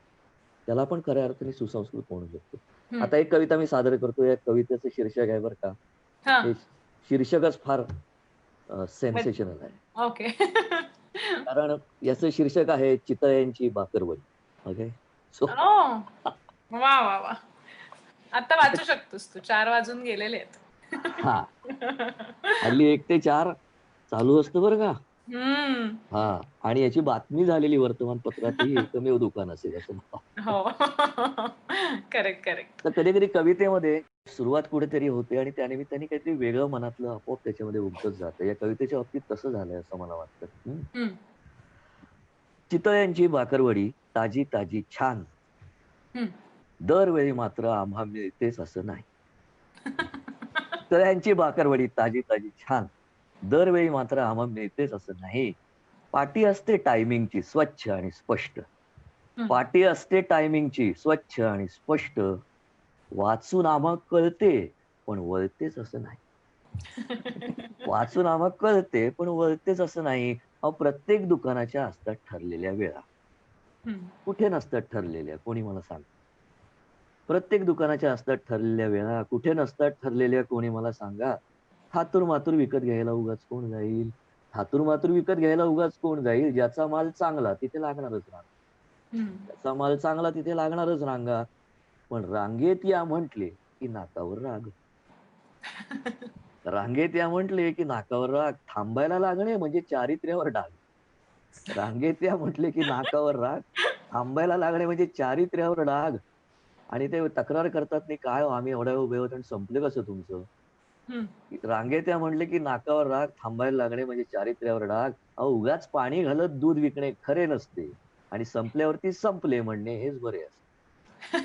त्याला आपण खऱ्या अर्थाने सुसंस्कृत म्हणू शकतो. आता एक कविता मी सादर करतो. या कवितेचं शीर्षक आहे बरं का. हे शीर्षकच फार सेन्सेशनल आहे. ओके. कारण याचं शीर्षक आहे चितळ्यांची बाकरवडी. ओके. सो वा वा वा. आता वाचू शकतोस तू, 4 वाजून गेलेले आहेत. हा, हल्ली 1 ते 4 चालू असतं बरं का. हा, आणि याची बातमी झालेली वर्तमानपत्रातही एकमेव दुकान असेल असं मला. हो. Correct correct. तर कधी कधी कवितेमध्ये सुरुवात कुठेतरी होते आणि त्यानिमित्ताने काहीतरी वेगळं मनातलं आपोआप त्याच्यामध्ये उमटत जातं. या कवितेच्या बाबतीत तसं झालंय असं मला वाटतं. चितळ्यांची भाकरवडी ताजी ताजी छान, दरवेळी मात्र आम्हा मिळतेच असं नाही. चितळ्यांची भाकरवडी ताजी ताजी छान, दरवेळी मात्र आम्हा मिळतेच असं नाही. पाटी असते टायमिंगची स्वच्छ आणि स्पष्ट, पाटी असते टायमिंगची स्वच्छ आणि स्पष्ट, वाचून आम्हा कळते पण वळतेच असं नाही. वाचून आम्हा कळते पण वळतेच असं नाही. प्रत्येक दुकानाच्या असतात ठरलेल्या वेळा. कुठे नसतात ठरलेल्या, कोणी मला सांग. प्रत्येक दुकानाच्या असतात ठरलेल्या वेळा, कुठे नसतात ठरलेल्या, कोणी मला सांगा. थातूर मातूर विकत घ्यायला उगाच कोण जाईल, थातूर मातूर विकत घ्यायला उगाच कोण जाईल. ज्याचा माल चांगला तिथे लागणारच रांगा, त्याचा माल चांगला तिथे लागणारच रांगा. पण रांगेत या म्हटले की नाकावर राग, रांगेत या म्हटले की नाकावर राग. थांबायला लागणे म्हणजे चारित्र्यावर डाग. रांगेत या म्हटले की नाकावर राग, थांबायला लागणे म्हणजे चारित्र्यावर डाग. आणि ते तक्रार करतात नाही काय आम्ही एवढ्या उभे होत आणि संपले कसं तुमचं. रांगेत या म्हटले की नाकावर राग, थांबायला लागणे म्हणजे चारित्र्यावर डाग. उगाच पाणी घालत दूध विकणे खरे नसते आणि संपल्यावरती संपले म्हणणे हेच बरे असते.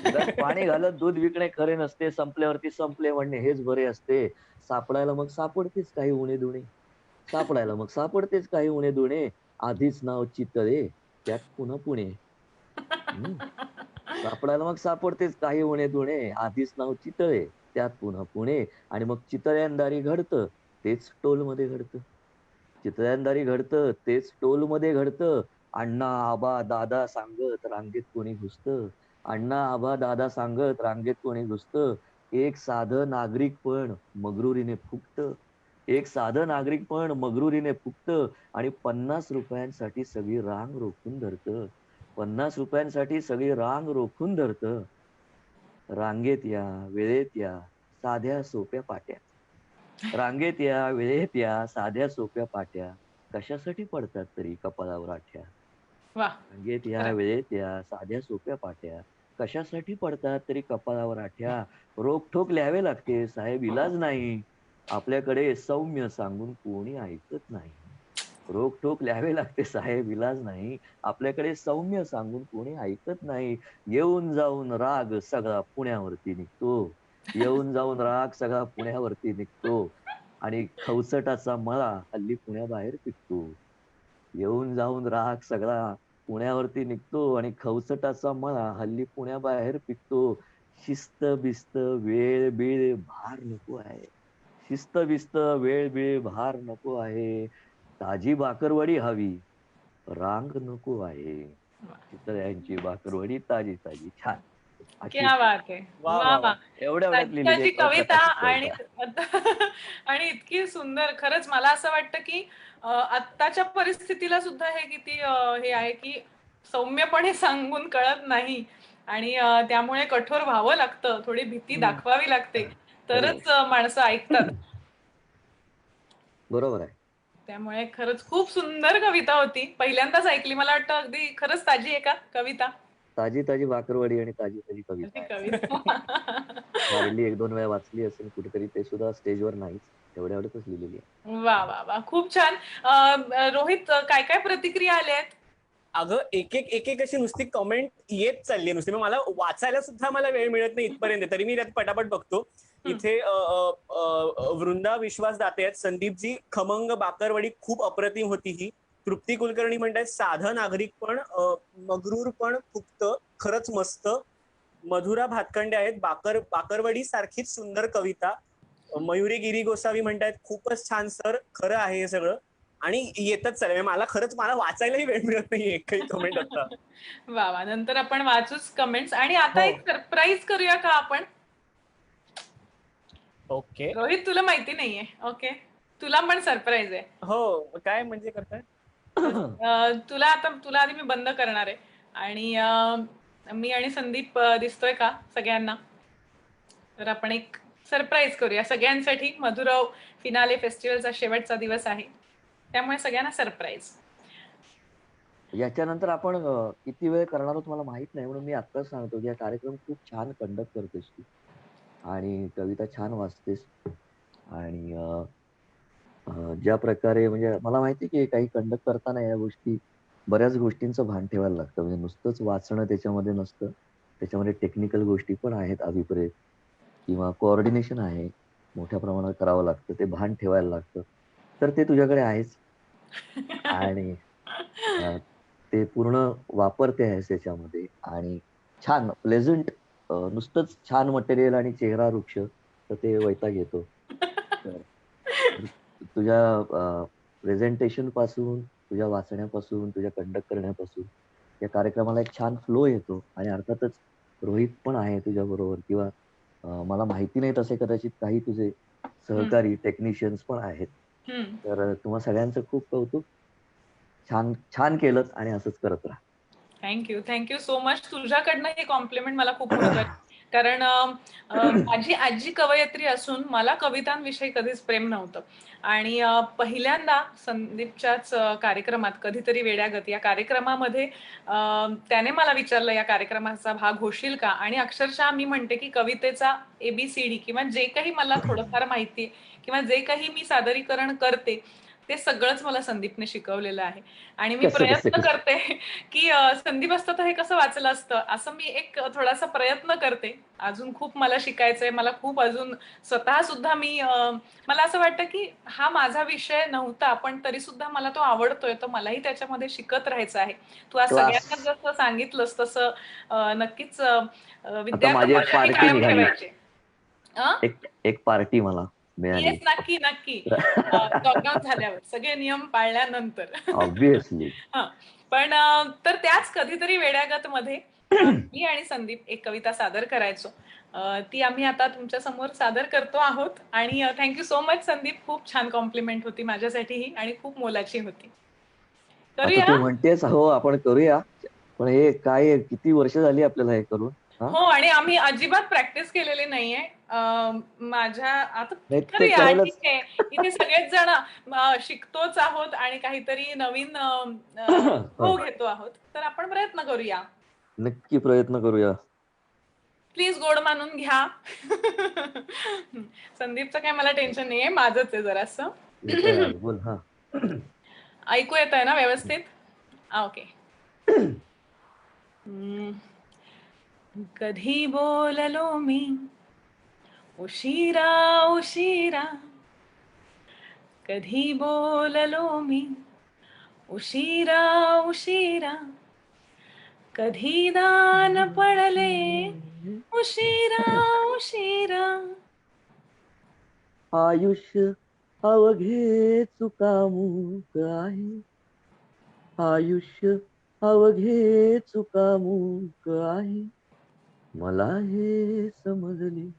उगाच पाणी घालत दूध विकणे खरे नसते, संपल्यावरती संपले म्हणणे हेच बरे असते. सापडायला मग सापडतेच काही उणे दुणे, सापडायला मग सापडतेच काही उणे दुणे. आधीच नाव चितळे त्यात पुन्हा पुणे. सापडायला मग सापडतेच काही उणे दुणे, आधीच नाव चितळे त्यात पुन्हा पुणे. आणि मग चितळ्यांदारी घडतं तेच टोलमध्ये घडतं, चितळ्यांदारी घडतं तेच टोलमध्ये घडतं. अण्णा आबा दादा सांगत रांगेत कोणी घुसतं, अण्णा आबा दादा सांगत रांगेत कोणी घुसतं. एक साधं नागरिक पण मगरुरीने फुकतं, एक साधं नागरिक पण मगरुरीने फुकतं. आणि 50 रुपयांसाठी सगळी रांग रोखून धरतं, 50 रुपयांसाठी सगळी रांग रोखून धरतं. रांगेत या वेळेत या साध्या सोप्या पाट्या, रांगेत या वेळेत या साध्या सोप्या पाट्या, कशासाठी पडतात तरी कपाळावर आठ्या. रांगेत या वेळेत या साध्या सोप्या पाट्या, कशासाठी पडतात तरी कपाळावर आठ्या. रोखठोक लिहावे लागते साहेब इलाज नाही, आपल्याकडे सौम्य सांगून कोणी ऐकत नाही. रोखठोक लिहावे लागते साहेब इलाज नाही, आपल्याकडे सौम्य सांगून कोणी ऐकत नाही. येऊन जाऊन राग सगळा पुण्यावरती निघतो, येऊन जाऊन राग सगळा पुण्यावरती निघतो. आणि खवसटाचा मळा हल्ली पुण्याबाहेर पिकतो, येऊन जाऊन राग सगळा पुण्यावरती निघतो आणि खवसटाचा मळा हल्ली पुण्याबाहेर पिकतो. शिस्त बिस्त वेळ बिळ भार नको आहे. शिस्त बिस्त वेळ बिळ भार नको आहे. ताजी भाकरवडी हवी, रांग नको आहे. चितळ्यांची भाकरवडी ताजी ताजी. छान. अशी क्या बात आहे. वा वा वा वा. वा. एवढ्या वेळात लिहिलेली त्याची एक कविता अप्रकाशित आणि कविता. आणि इतकी सुंदर. खरंच मला असं वाटतं की आत्ताच्या परिस्थितीला सुद्धा हे किती हे आहे की सौम्यपणे सांगून कळत नाही आणि त्यामुळे कठोर व्हावं लागतं, थोडी भीती दाखवावी लागते, तरच माणसं ऐकतात. बरोबर आहे. त्यामुळे खरंच खूप सुंदर कविता होती. पहिल्यांदाच ऐकली. मला वाटतं अगदी खरंच ताजी आहे का कविता? ताजी ताजी भाकरवडी आणि ताजी ताजी कविता ती आहे. कविता. हार्डली 1-2 वेळा वाचली असेल कुठेतरी, ते सुद्धा स्टेजवर नाहीच. एवढ्या एवढ्यातच लिहिलेली आहे. वा वा वा. खूप छान. रोहित, काय काय प्रतिक्रिया आल्या आहेत? अगं एक एक अशी नुसती कमेंट येत चालली नुसती. मग मला वाचायला सुद्धा मला वेळ मिळत नाही इथपर्यंत, तरी मी त्यात पटापट बघतो. इथे वृंदा विश्वास दाते आहेत. संदीपजी, खमंग बाकरवडी खूप अप्रतिम होती ही. तृप्ती कुलकर्णी म्हणतात साधं नागरिक पण मगरूर पण फुकत, खरंच मस्त. मधुरा भातखंडे आहेत, बाकरवडी सारखीच सुंदर कविता. मयुरी गिरी गोसावी म्हणतात खूपच छान सर, खरं आहे हे सगळं. आणि येतच चालेल. मला वाचायलाही वेळ मिळत नाही एक काही कमेंट आता. वा वा. नंतर आपण वाचूच कमेंट्स. आणि आता एक सरप्राईज करूया का आपण? ओके. रोहित, तुला माहिती नाहीये. ओके, तुला पण सरप्राईज आहे. हो, काय म्हणजे करताय? तुला आधी मी बंद करणार आहे आणि मी आणि संदीप दिसतोय का सगळ्यांना? तर आपण एक सरप्राईज करूया सगळ्यांसाठी. मधुराव फिनाले फेस्टिवलचा शेवटचा दिवस आहे, त्यामुळे सगळ्यांना सरप्राईज. याच्यानंतर आपण किती वेळ करणार आहोत मला माहित नाही, म्हणून मी आत्ताच सांगतो की हा कार्यक्रम खूप छान कंडक्ट करतेस तू आणि कविता छान वाचतेस. आणि ज्या प्रकारे म्हणजे मला माहिती की काही कंडक्ट करताना या गोष्टी, बऱ्याच गोष्टींचं भान ठेवायला लागतं. म्हणजे नुसतंच वाचणं त्याच्यामध्ये नसतं, त्याच्यामध्ये टेक्निकल गोष्टी पण आहेत, अभिप्रेत किंवा कोऑर्डिनेशन आहे, मोठ्या प्रमाणात करावं लागतं, ते भान ठेवायला लागतं. तर ते तुझ्याकडे आहेच आणि ते पूर्ण वापरते आहेस त्याच्यामध्ये. आणि छान प्लेझंट, नुसतंच छान मटेरियल आणि चेहरा वृक्ष, तर ते वैताग येतो. तुझ्या प्रेझेंटेशन पासून, तुझ्या वाचण्यापासून, तुझ्या कंडक्ट करण्यापासून या कार्यक्रमाला एक छान फ्लो येतो. आणि अर्थातच रोहित पण आहे तुझ्या बरोबर, किंवा मला माहिती नाही तसे कदाचित काही तुझे सहकारी टेक्निशियन्स पण आहेत. तर तुम्हा सगळ्यांचं खूप कौतुक. छान छान केलं आणि असंच करत राहा. Thank you so much. तुझ्याकडनं हे कॉम्प्लिमेंट मला खूप महत्वाचं, कारण माझी आजी कवयित्री असून मला कवितांविषयी कधीच प्रेम नव्हतं. आणि पहिल्यांदा संदीपच्याच कार्यक्रमात कधीतरी वेड्यागत या कार्यक्रमामध्ये त्याने मला विचारलं या कार्यक्रमाचा भाग होशील का? आणि अक्षरशः मी म्हणते की कवितेचा ABCD किंवा जे काही मला थोडंफार माहिती किंवा जे काही मी सादरीकरण करते ते सगळंच मला संदीपने शिकवलेलं आहे. आणि मी प्रयत्न करते की संदीप असतं तर हे कसं वाचलं असतं, असं मी एक थोडासा प्रयत्न करते. अजून खूप मला शिकायचंय. मला खूप अजून स्वतः सुद्धा मला असं वाटतं की हा माझा विषय नव्हता, पण तरी सुद्धा मला तो आवडतोय, तर मलाही त्याच्यामध्ये शिकत राहायचं आहे. तू आज सगळ्यांना जसं सांगितलंस तसं नक्कीच विद्यार्थ्यांसाठी कायम ठेवायचे. एक पार्टी मला मिळाली. येस, नक्की नक्की. लॉकडाऊन झाल्यावर सगळे नियम पाळल्यानंतर ऑब्विसली. पण तर त्याच कधीतरी वेड्यागत मध्ये मी आणि संदीप एक कविता सादर करायचो. ती आम्ही आता तुमच्या समोर सादर करतो आहोत. आणि थँक्यू सो मच संदीप. खूप छान कॉम्प्लिमेंट होती माझ्यासाठी ही आणि खूप मोलाची होती. आता तू म्हणतेस हो आपण करूया, पण हे काय किती वर्ष झाली आपल्याला हे करून? हो, आणि आम्ही अजिबात प्रॅक्टिस केलेली नाहीये. माझ्या आता करूया, ठीक आहे. इथे सगळेच जण शिकतोच आहोत आणि काहीतरी नवीन घेतो आहोत, तर आपण प्रयत्न करूया. नक्की प्रयत्न करूया. प्लीज गोड मानून घ्या. संदीपचं काय मला टेन्शन नाहीये, माझंच आहे जरासं. बोल. हा, ऐकू येत आहे ना व्यवस्थित? ओके. कधी बोललो मी उशिरा उशिरा, कधी बोललो मी उशिरा उशिरा, कधी दान पडले है उशिरा उशिरा. आयुष्य अवघे चुकामुक आहे. आयुष्य अवघे चुकामुक आहे. मला हे समजले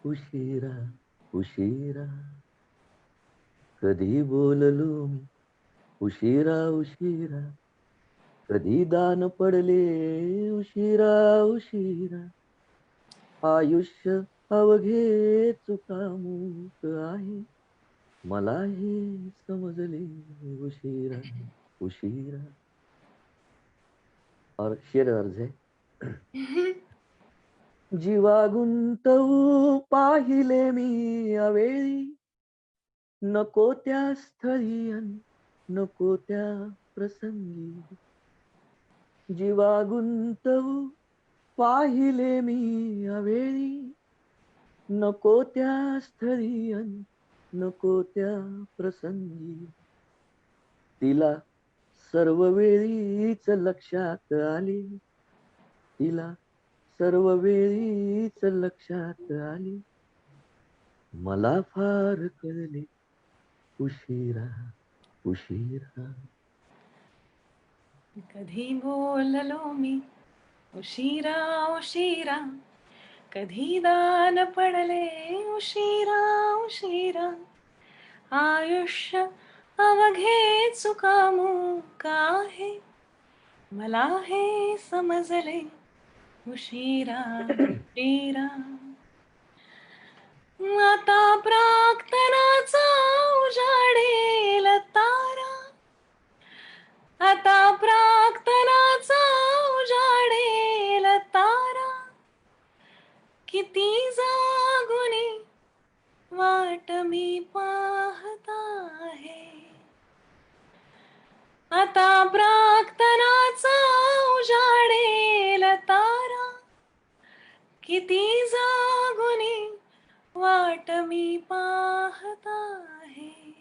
उशिरा उशिरा. कधी बोललो मी उशिरा उशिरा. कधी दान पडले उशिरा उशिरा. आयुष्य अवघे चुकामुक आहे. मला हे समजले उशिरा उशिरा. और शेर अर्ज है. जीवा गुंतवू पाहिले मी अवेळी. नको त्या स्थळी अन नको त्या प्रसंगी. जीवा गुंतवू पाहिले मी अवेळी. नको त्या स्थळी अन नको त्या प्रसंगी. तिला सर्व वेळीच लक्षात आले. तिला सर्व वेळीच लक्षात आले. मला फार कळले उशिरा उशिरा. कधी बोललो मी उशिरा उशिरा. कधी दान पडले उशिरा उशिरा. आयुष्य अवघे चुकामुक आहे. मला हे समजले उशिरा उशिरा. आता प्रार्थनाचा उजाडेल तारा. आता प्रार्थनाचा उजाडेल तारा. किती जागुनी वाट मी पाहत आहे. आता प्रार्थनाचा उजाडेल तारा. किती जागुनी वाट मी पाहत आहे.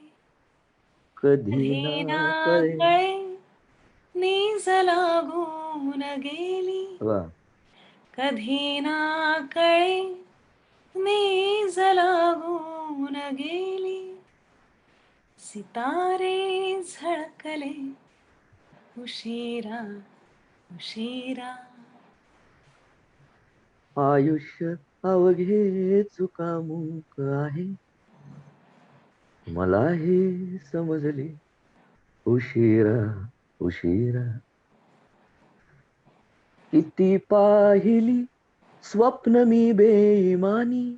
कधी ना कळे कळे नीज लागून गेली. कधी ना कळे नीज लागून गेली. सितारे झळकले उशिरा उशिरा. आयुष्य अवघे चुकामुक आहे. मला हे समजले उशिरा उशिरा. किती पाहिली स्वप्न मी बेईमानी.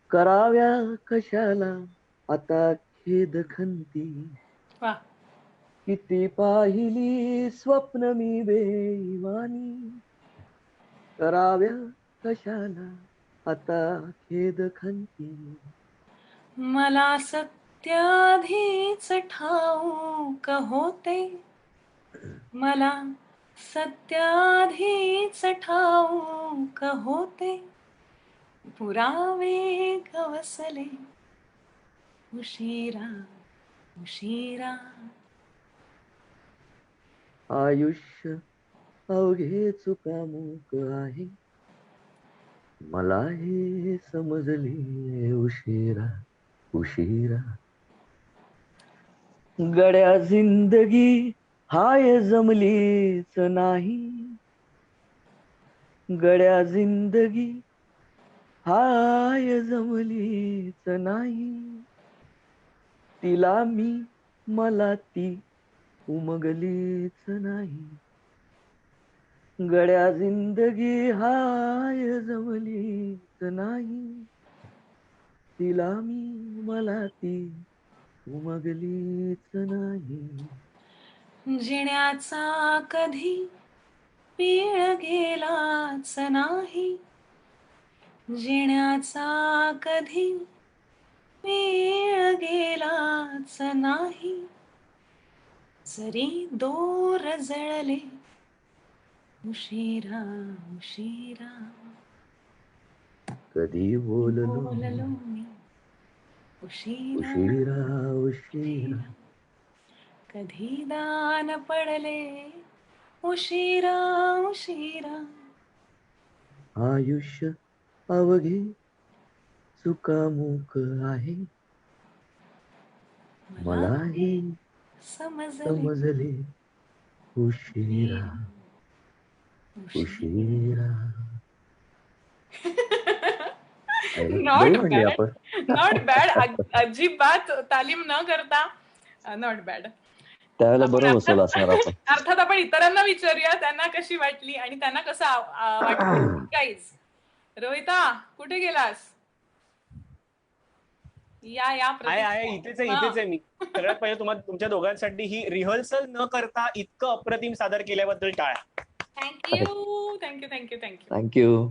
कराव्या कशाला आता खेद खंती. वा. किती पाहिली स्वप्न मी बेईमानी. कराव्या कशाला आता खेद खंती. मला सत्य आधीच ठाऊक होते. मला सत्य आधीच ठाऊक होते. पुरावे गवसले उशिरा उशिरा. आयुष्य अवघे चुकामुक आहे. मला हे समजले उशिरा उशिरा. गड्या जिंदगी हाय जमलीच नाही. गड्या जिंदगी हाय जमलीच नाही. तिला मी मला ती उमगलीच नाही. गड्या जिंदगी हाय जमलीच नाही. तिला मी मला ती उमगलीच नाही. जिण्याचा कधी पीळ गेलाच नाही. जिण्याचा कधी पीळ गेलाच नाही. जरी दोर जळले उशिरा उशिरा. कधी बोललो मी उशिरा उशिरा उशिरा. कधी दान पडले उशिरा उशिरा. आयुष्य अवघे चुकामुक आहे, मलाही समजले उशिरा उशिरा. नॉट म्हणली बॅड, आपण. Not bad. अजिबात तालीम न करता नॉट बॅड. त्यावेळेला बरं बसवलं असणार आपण. अर्थात आपण इतरांना विचारूया त्यांना कशी वाटली आणि त्यांना कसं वाटलं. गाईज, रोहिता कुठे गेलास? या आहे इथेच आहे मी. सगळ्यात पहिले तुम्हाला तुमच्या दोघांसाठी ही रिहर्सल न करता इतकं अप्रतिम सादर केल्याबद्दल टाळ्या. थँक्यू. थँक्यू.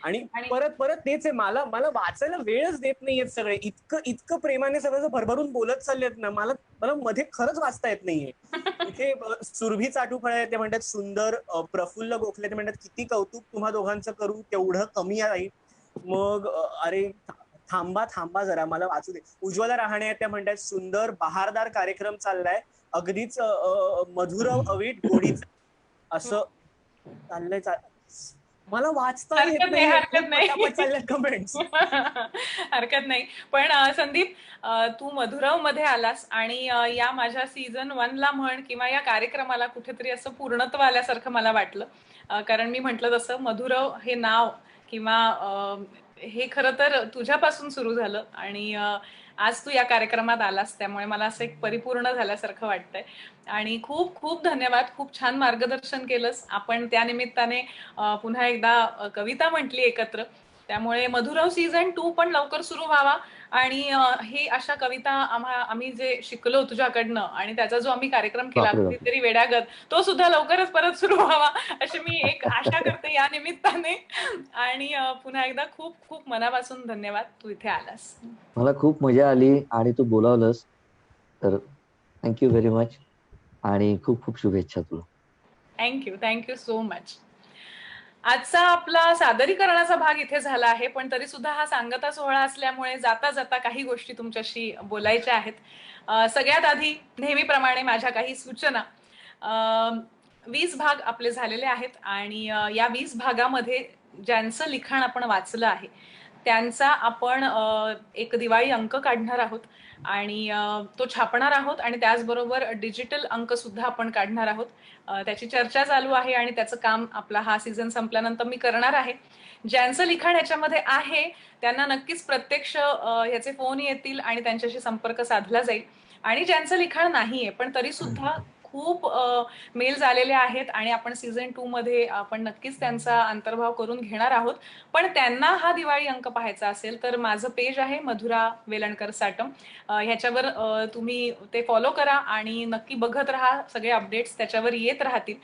आणि परत तेच आहे, मला वाचायला वेळच देत नाहीयेत सगळे. इतकं प्रेमाने सगळं भरभरून बोलत चाललेत ना, मला मध्ये खरंच वाचता येत नाहीये. इथे सुरभी चाटूफळे ते म्हणतात सुंदर, प्रफुल्ल गोखले ते म्हणतात किती कौतुक तुम्हा दोघांचं करू तेवढं कमी आहे. मग अरे थांबा जरा, मला वाचू दे. उज्ज्वला रहाणे त्या म्हणतात सुंदर बहारदार कार्यक्रम चाललाय, अगदीच मधुर अवीट गोडीचा असं चाललंय. मला वाचता येत नाही. कमेंट्स. हरकत नाही. पण संदीप, तू मधुराव मध्ये आलास आणि या माझ्या सीझन 1 ला म्हण किंवा या कार्यक्रमाला कुठेतरी असं पूर्णत्व आल्यासारखं मला वाटलं. कारण मी म्हटलं तसं मधुराव हे नाव किंवा हे खरं तर तुझ्यापासून सुरू झालं आणि आज तू या कार्यक्रमात आलास, त्यामुळे मला असं एक परिपूर्ण झाल्यासारखं वाटतंय. आणि खूप खूप धन्यवाद. खूप छान मार्गदर्शन केलंस. आपण त्या निमित्ताने पुन्हा एकदा कविता म्हटली एकत्र, त्यामुळे मधुराव सीझन 2 पण लवकर सुरू व्हावा आणि ही अशा कविता आम्ही जे शिकलो तुझ्याकडनं आणि त्याचा जो आम्ही कार्यक्रम केला कुठेतरी वेड्यागत, तो सुद्धा लवकरच परत सुरू व्हावा अशी मी एक आशा करते या निमित्ताने. आणि पुन्हा एकदा खूप खूप मनापासून धन्यवाद, तू इथे आलास. मला खूप मजा आली आणि तू बोलावलंस, तर थँक्यू व्हेरी मच आणि खूप खूप शुभेच्छा तुला. Thank you so much. आजचा आपला सादरीकरणाचा भाग इथे झाला आहे, पण तरी सुद्धा हा सांगता सोहळा असल्यामुळे जाता जाता काही गोष्टी तुमच्याशी बोलायच्या आहेत. सगळ्यात आधी नेहमीप्रमाणे माझ्या काही सूचना. 20 भाग आपले झालेले आहेत आणि या 20 भागामध्ये ज्यांचं लिखाण आपण वाचलं आहे त्यांचा आपण एक दिवाळी अंक काढणार आहोत आणि तो छापणार आहोत आणि त्याचबरोबर डिजिटल अंक सुद्धा आपण काढणार आहोत. त्याची चर्चा चालू आहे आणि त्याचं काम आपला हा सीझन संपल्यानंतर मी करणार आहे. ज्यांचं लिखाण ह्याच्यामध्ये आहे त्यांना नक्कीच प्रत्यक्ष ह्याचे फोन येतील आणि त्यांच्याशी संपर्क साधला जाईल. आणि ज्यांचं लिखाण नाहीये पण तरी सुद्धा खूप मेल्स आलेले आहेत आणि आपण सीझन 2 मध्ये आपण नक्कीच त्यांचा अंतर्भाव करून घेणार आहोत. पण त्यांना हा दिवाळी अंक पाहायचा असेल तर माझं पेज आहे मधुरा वेलणकर साटम, ह्याच्यावर तुम्ही ते फॉलो करा आणि नक्की बघत राहा. सगळे अपडेट्स त्याच्यावर येत राहतील.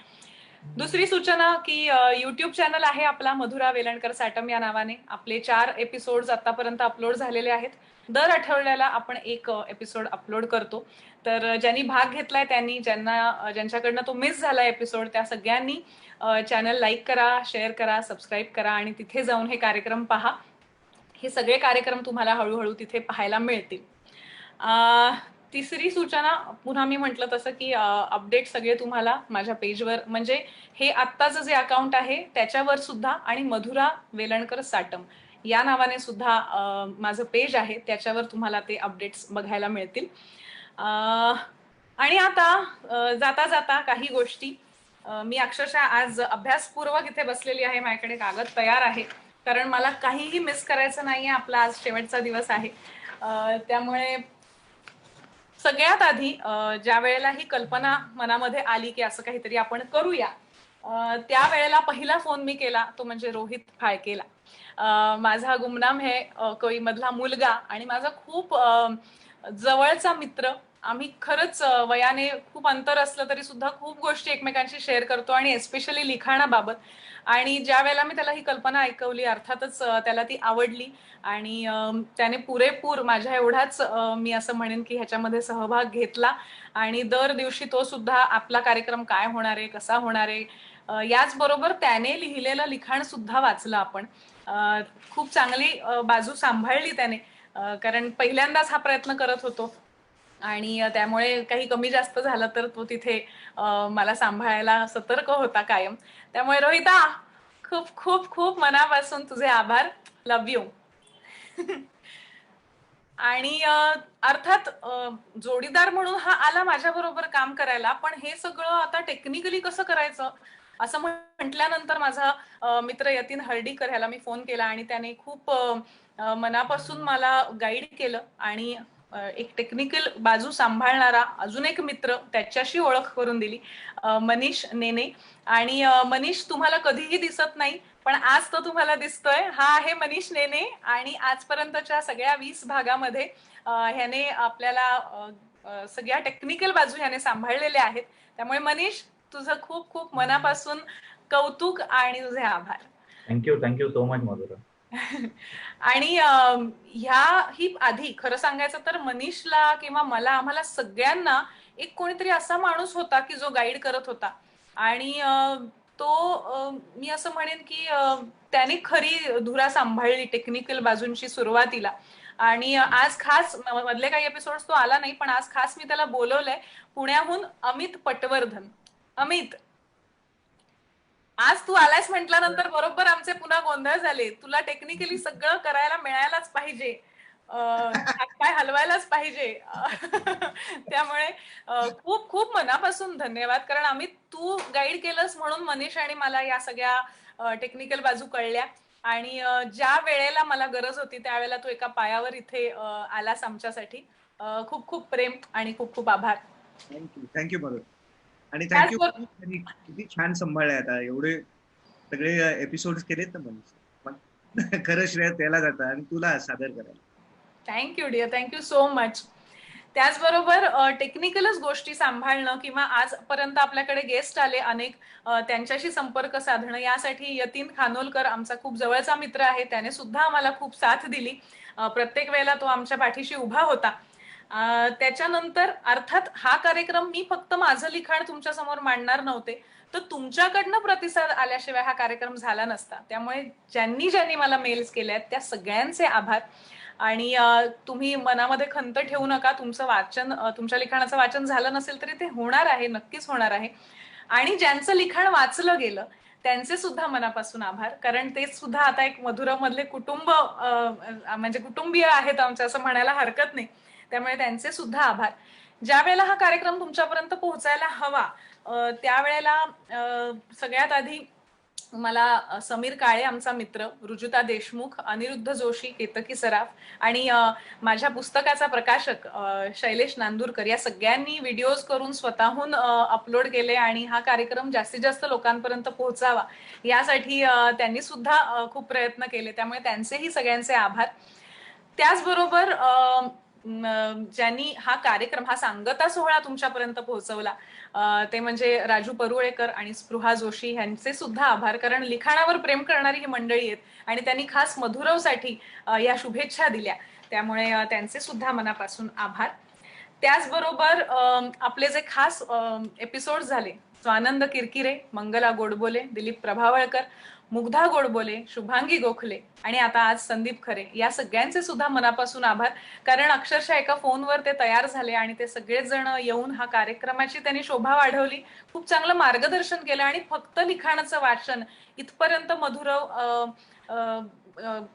दुसरी सूचना की युट्यूब चॅनल आहे आपला मधुरा वेलणकर साटम या नावाने. आपले 4 एपिसोड्स आतापर्यंत अपलोड झालेले आहेत. दर आठवड्याला आपण एक एपिसोड अपलोड करतो. तर ज्यांनी भाग घेतलाय त्यांनी, ज्यांच्याकडनं तो मिस झाला एपिसोड, त्या सगळ्यांनी चॅनल लाईक करा, शेअर करा, सबस्क्राईब करा आणि तिथे जाऊन हे कार्यक्रम पहा. हे सगळे कार्यक्रम तुम्हाला हळूहळू तिथे पाहायला मिळतील. तिसरी सूचना, पुन्हा मी म्हटलं तसं की अपडेट सगळे तुम्हाला माझ्या पेजवर, म्हणजे हे आत्ताचं जे अकाउंट आहे त्याच्यावर सुद्धा आणि मधुरा वेलणकर साटम या नावाने सुद्धा माझं पेज आहे, त्याच्यावर तुम्हाला ते अपडेट्स बघायला मिळतील. आणि आता जाता जाता काही गोष्टी, मी अक्षरशः आज अभ्यासपूर्वक इथे बसलेली आहे, माझ्याकडे कागद तयार आहे कारण मला काहीही मिस करायचं नाहीये. आपला आज शेवटचा दिवस आहे. त्यामुळे सगळ्यात आधी ज्या वेळेला ही कल्पना मनामध्ये आली की असं काहीतरी आपण करूया, त्यावेळेला पहिला फोन मी केला तो म्हणजे रोहित फाळकेला. माझा गुमनाम हे कोळी मधला मुलगा आणि माझा खूप जवळचा मित्र. आम्ही खरंच वयाने खूप अंतर असलं तरी सुद्धा खूप गोष्टी एकमेकांशी शेअर करतो आणि एस्पेशली लिखाणाबाबत. आणि ज्या वेळेला मी त्याला ही कल्पना ऐकवली अर्थातच त्याला ती आवडली आणि त्याने पुरेपूर माझ्या एवढाच मी असं म्हणेन की ह्याच्यामध्ये सहभाग घेतला आणि दर दिवशी तो सुद्धा आपला कार्यक्रम काय होणार आहे, कसा होणार आहे, याचबरोबर त्याने लिहिलेलं लिखाण सुद्धा वाचलं आपण. खूप चांगली बाजू सांभाळली त्याने, कारण पहिल्यांदाच हा प्रयत्न करत होतो आणि त्यामुळे काही कमी जास्त झालं तर तो तिथे मला सांभाळायला सतर्क होता कायम. त्यामुळे रोहिता, खूप खूप खूप मनापासून तुझे आभार. Love you. आणि अर्थात जोडीदार म्हणून हा आला माझ्या बरोबर काम करायला, पण हे सगळं आता टेक्निकली कसं करायचं असं म्हटल्यानंतर माझा मित्र यतीन हर्डीकर ह्याला मी फोन केला आणि त्याने खूप मनापासून मला गाईड केलं आणि एक टेक्निकल बाजू सांभाळणारा अजून एक मित्र त्याच्याशी ओळख करून दिली, मनीष नेने. आणि मनीष तुम्हाला कधीही दिसत नाही, पण आज तो तुम्हाला दिसतोय. हा आहे मनीष नेने आणि आजपर्यंतच्या सगळ्या 20 भागामध्ये ह्याने आपल्याला सगळ्या टेक्निकल बाजू ह्याने सांभाळलेल्या आहेत. त्यामुळे मनीष, तुझं खूप खूप मनापासून कौतुक आणि तुझे आभार. Thank you so much Madhura. आणि ही आधी खरं सांगायचं तर मनीषला किंवा मला, आम्हाला सगळ्यांना एक कोणीतरी असा माणूस होता की जो गाईड करत होता. आणि तो मी असं म्हणेन की त्याने खरी धुरा सांभाळली टेक्निकल बाजूंची सुरुवातीला. आणि आज खास मधले काही एपिसोड्स तो आला नाही, पण आज खास मी त्याला बोलवलंय पुण्याहून, अमित पटवर्धन. अमित, आज तू आलायस म्हटल्यानंतर बरोबर आमचे पुन्हा गोंधळ झाले. तुला टेक्निकली सगळं करायला मिळायलाच पाहिजे, काय हलवायलाच पाहिजे. त्यामुळे खूप खूप मनापासून धन्यवाद. कारण अमित, तू गाईड केलंस म्हणून मनीष आणि मला या सगळ्या टेक्निकल बाजू कळल्या. आणि ज्या वेळेला मला गरज होती त्यावेळेला तू एका पायावर इथे आलास आमच्यासाठी. खूप खूप प्रेम आणि खूप खूप आभार. थँक्यू मधुरा. आणि थँक्यू, किती छान सांभाळलंय आता. एवढे सगळे एपिसोड केलेत ना मनीष, खरं श्रेय त्याला जातं आणि तुला सादर करायला. Thank you dear, thank you so much. त्याचबरोबर टेक्निकलच गोष्टी सांभाळणं किंवा आजपर्यंत आपल्याकडे गेस्ट आले अनेक, त्यांच्याशी संपर्क साधणं, यासाठी यतीन खानोलकर आमचा खूप जवळचा मित्र आहे. त्याने सुद्धा आम्हाला खूप साथ दिली. प्रत्येक वेळेला तो आमच्या पाठीशी उभा होता. त्याच्यानंतर अर्थात हा कार्यक्रम मी फक्त माझं लिखाण तुमच्या समोर मांडणार नव्हते, तर तुमच्याकडनं प्रतिसाद आल्याशिवाय हा कार्यक्रम झाला नसता. त्यामुळे ज्यांनी मला मेल्स केले आहेत त्या सगळ्यांचे आभार. आणि तुम्ही मनामध्ये खंत ठेवू नका. तुमचं वाचन, तुमच्या लिखाणाचं वाचन झालं नसेल तरी ते होणार आहे, नक्कीच होणार आहे. आणि ज्यांचं लिखाण वाचलं गेलं त्यांचे सुद्धा मनापासून आभार. कारण ते सुद्धा आता एक मधुरा मधले कुटुंब, म्हणजे कुटुंबीय आहेत आमच्या, असं म्हणायला हरकत नाही. त्यामुळे त्यांचे सुद्धा आभार. ज्या वेळेला हा कार्यक्रम तुमच्यापर्यंत पोहोचायला हवा त्यावेळेला सगळ्यात आधी मला समीर काळे आमचा मित्र, रुजुता देशमुख, अनिरुद्ध जोशी, केतकी सराफ आणि माझ्या पुस्तकाचा प्रकाशक शैलेश नांदूरकर या सगळ्यांनी व्हिडिओज करून स्वतःहून अपलोड केले आणि हा कार्यक्रम जास्तीत जास्त लोकांपर्यंत पोहोचावा यासाठी त्यांनी सुद्धा खूप प्रयत्न केले. त्यामुळे त्यांचेही सगळ्यांचे आभार. त्याचबरोबर ज्यांनी हा कार्यक्रम, हा सांगता सोहळा तुमच्यापर्यंत पोहोचवला ते म्हणजे राजू परुळेकर आणि स्पृहा जोशी, यांचे सुद्धा आभार. कारण लिखाणावर प्रेम करणारी ही मंडळी आहेत आणि त्यांनी खास मधुरवसाठी या शुभेच्छा दिल्या. त्यामुळे त्यांचे सुद्धा मनापासून आभार. त्याचबरोबर आपले जे खास एपिसोड झाले, स्वानंद किरकिरे, मंगला गोडबोले, दिलीप प्रभावळकर, मुग्धा गोडबोले, शुभांगी गोखले आणि आता आज संदीप खरे, या सगळ्यांचे सुद्धा मनापासून आभार. कारण अक्षरशः एका फोनवर ते तयार झाले आणि ते सगळेच जण येऊन हा कार्यक्रमाची त्यांनी शोभा वाढवली, खूप चांगलं मार्गदर्शन केलं. आणि फक्त लिखाणाचं वाचन इथपर्यंत मधुरव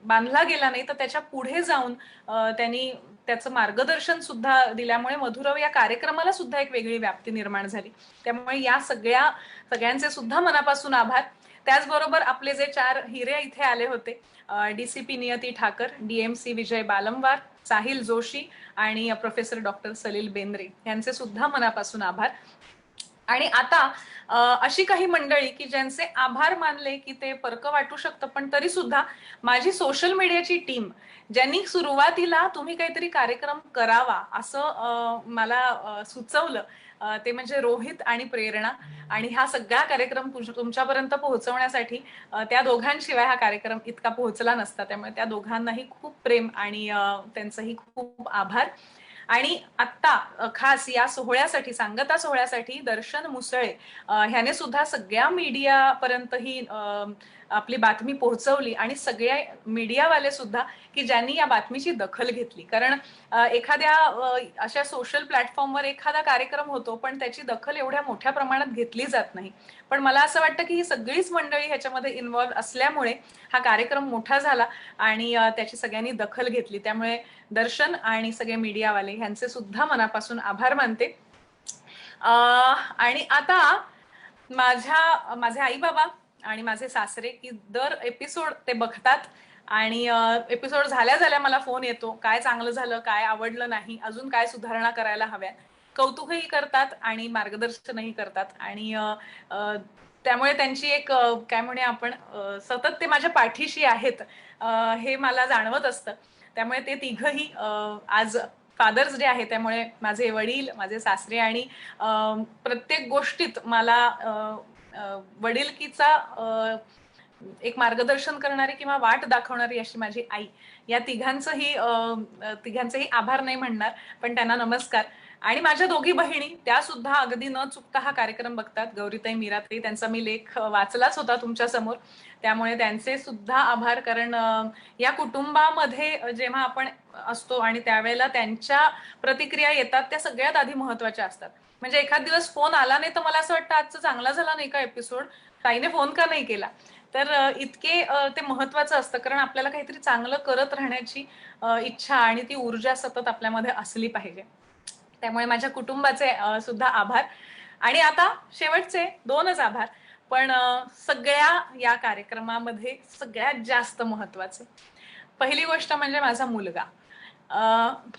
बांधला गेला नाही, तर त्याच्या पुढे जाऊन त्यांनी त्याचं मार्गदर्शन सुद्धा दिल्यामुळे मधुरव या कार्यक्रमाला सुद्धा एक वेगळी व्याप्ती निर्माण झाली. त्यामुळे या सगळ्यांचे सुद्धा मनापासून आभार. त्याचबरोबर आपले जे 4 हिरे इथे आले होते, डीसीपी नियती ठाकर, डीएमसी विजय बालमवार, साहिल जोशी आणि प्रोफेसर डॉक्टर सलील बेंद्रे, यांचे सुद्धा मनापासून आभार. आणि आता अशी काही मंडळी की ज्यांचे आभार मानले की ते परक वाटू शकतं, पण तरी सुद्धा माझी सोशल मीडियाची टीम, ज्यांनी सुरुवातीला तुम्ही काहीतरी कार्यक्रम करावा असं मला सुचवलं, ते म्हणजे रोहित आणि प्रेरणा. आणि हा सगळा कार्यक्रम तुमच्यापर्यंत पोहोचवण्यासाठी त्या दोघांशिवाय हा कार्यक्रम इतका पोहोचला नसता. त्यामुळे त्या दोघांनाही खूप प्रेम आणि त्यांचंही खूप आभार. आणि आत्ता खास या सोहळ्यासाठी, सांगता सोहळ्यासाठी दर्शन मुसळे ह्याने सुद्धा सगळ्या मीडियापर्यंत ही आपली बातमी पोहोचवली आणि सगळे मीडियावाले सुद्धा की ज्यांनी या बातमीची दखल घेतली. कारण एखाद्या अशा सोशल प्लॅटफॉर्मवर एखादा कार्यक्रम होतो पण त्याची दखल एवढ्या मोठ्या प्रमाणात घेतली जात नाही. पण मला असं वाटतं की ही सगळीच मंडळी ह्याच्यामध्ये इन्व्हॉल्व्ह असल्यामुळे हा कार्यक्रम मोठा झाला आणि त्याची सगळ्यांनी दखल घेतली. त्यामुळे दर्शन आणि सगळे मीडियावाले ह्यांचे सुद्धा मनापासून आभार मानते. आणि आता माझे आई बाबा आणि माझे सासरे की दर एपिसोड ते बघतात आणि एपिसोड झाल्या मला फोन येतो, काय चांगलं झालं, काय आवडलं नाही, अजून काय सुधारणा करायला हव्या, कौतुकही करतात आणि मार्गदर्शनही करतात. आणि त्यामुळे त्यांची एक काय म्हणूया आपण सतत ते माझ्या पाठीशी आहेत हे मला जाणवत असतं. त्यामुळे ते तिघही आज फादर्स डे आहे त्यामुळे माझे वडील, माझे सासरे आणि प्रत्येक गोष्टीत मला वडिलकीचा एक मार्गदर्शन करणारी किंवा वाट दाखवणारी अशी माझी आई, या तिघांचेही आभार नाही म्हणणार पण त्यांना नमस्कार. आणि माझ्या दोघी बहिणी त्या सुद्धा अगदी न चुकता हा कार्यक्रम बघतात. गौरीताई, मीराताई, त्यांचा मी लेख वाचलाच होता तुमच्या समोर, त्यामुळे त्यांचे सुद्धा आभार. कारण या कुटुंबामध्ये जेव्हा आपण असतो आणि त्यावेळेला त्यांच्या प्रतिक्रिया येतात त्या सगळ्यात आधी महत्वाच्या असतात. म्हणजे एखाद दिवस फोन आला नाही तर मला असं वाटतं आजचं चांगला झाला नाही का एपिसोड, ताईने फोन का नाही केला. तर इतके ते महत्वाचं असतं कारण आपल्याला काहीतरी चांगलं करत राहण्याची इच्छा आणि ती ऊर्जा सतत आपल्यामध्ये असली पाहिजे. त्यामुळे माझ्या कुटुंबाचे सुद्धा आभार. आणि आता शेवटचे 2च आभार, पण सगळ्या या कार्यक्रमामध्ये सगळ्यात जास्त महत्वाचं, पहिली गोष्ट म्हणजे माझा मुलगा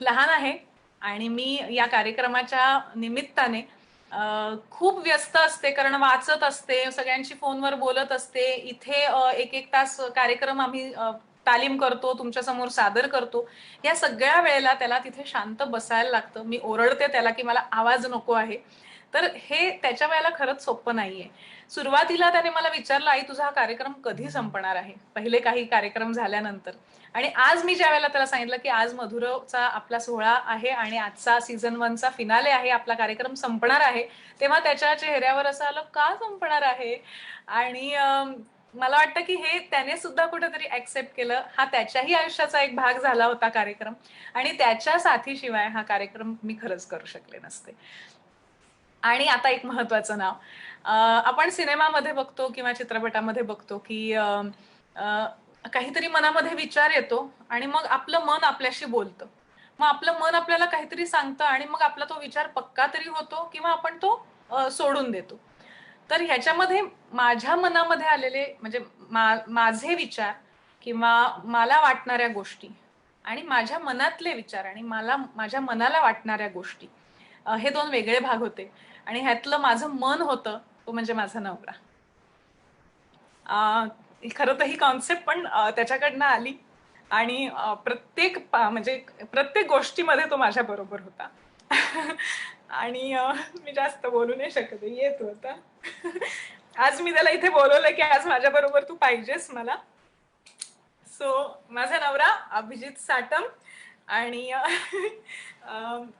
लहान आहे आणि मी या कार्यक्रमाच्या निमित्ताने खूप व्यस्त असते कारण वाचत असते, सगळ्यांशी फोनवर बोलत असते. इथे एक तास कार्यक्रम आम्ही तालीम करतो, तुमच्या समोर सादर करतो. या सगळ्या वेळेला त्याला तिथे शांत बसायला लागतं. मी ओरडते त्याला की मला आवाज नको आहे. तर हे त्याच्या वेळेला खरंच सोपं नाहीये. सुरुवातीला त्याने मला विचारलं, आई तुझा हा कार्यक्रम कधी संपणार आहे, पहिले काही कार्यक्रम झाल्यानंतर. आणि आज मी ज्या वेळेला त्याला सांगितलं की आज मधुरवचा आपला सोहळा आहे आणि आजचा सीझन 1चा फिनाले आहे, आपला कार्यक्रम संपणार आहे, तेव्हा त्याच्या चेहऱ्यावर असं आलं का संपणार आहे. आणि मला वाटतं की हे त्याने सुद्धा कुठेतरी ऍक्सेप्ट केलं. हा त्याच्याही आयुष्याचा एक भाग झाला होता कार्यक्रम आणि त्याच्या साथीशिवाय हा कार्यक्रम मी खरंच करू शकले नसते. आणि आता एक महत्वाचं नाव, आपण सिनेमामध्ये बघतो किंवा चित्रपटामध्ये बघतो की काहीतरी मनामध्ये विचार येतो आणि मग आपलं मन आपल्याशी बोलतं, मग आपलं मन आपल्याला काहीतरी सांगतं आणि मग आपला तो विचार पक्का तरी होतो किंवा आपण तो सोडून देतो. तर ह्याच्यामध्ये माझ्या मनामध्ये आलेले म्हणजे माझे विचार किंवा मला वाटणाऱ्या गोष्टी आणि माझ्या मनातले विचार आणि माझ्या मनाला वाटणाऱ्या गोष्टी, हे 2 वेगळे भाग होते. आणि ह्यातलं माझं मन होतं तो म्हणजे माझा नवरा. खरं तर ही कॉन्सेप्ट पण त्याच्याकडनं आली आणि प्रत्येक गोष्टीमध्ये तो माझ्या बरोबर होता. आणि मी जास्त बोलू नाही शकत, येत होता. आज मी त्याला इथे बोलवलं की आज माझ्या बरोबर तू पाहिजेस मला. सो माझा नवरा अभिजित साटम. आणि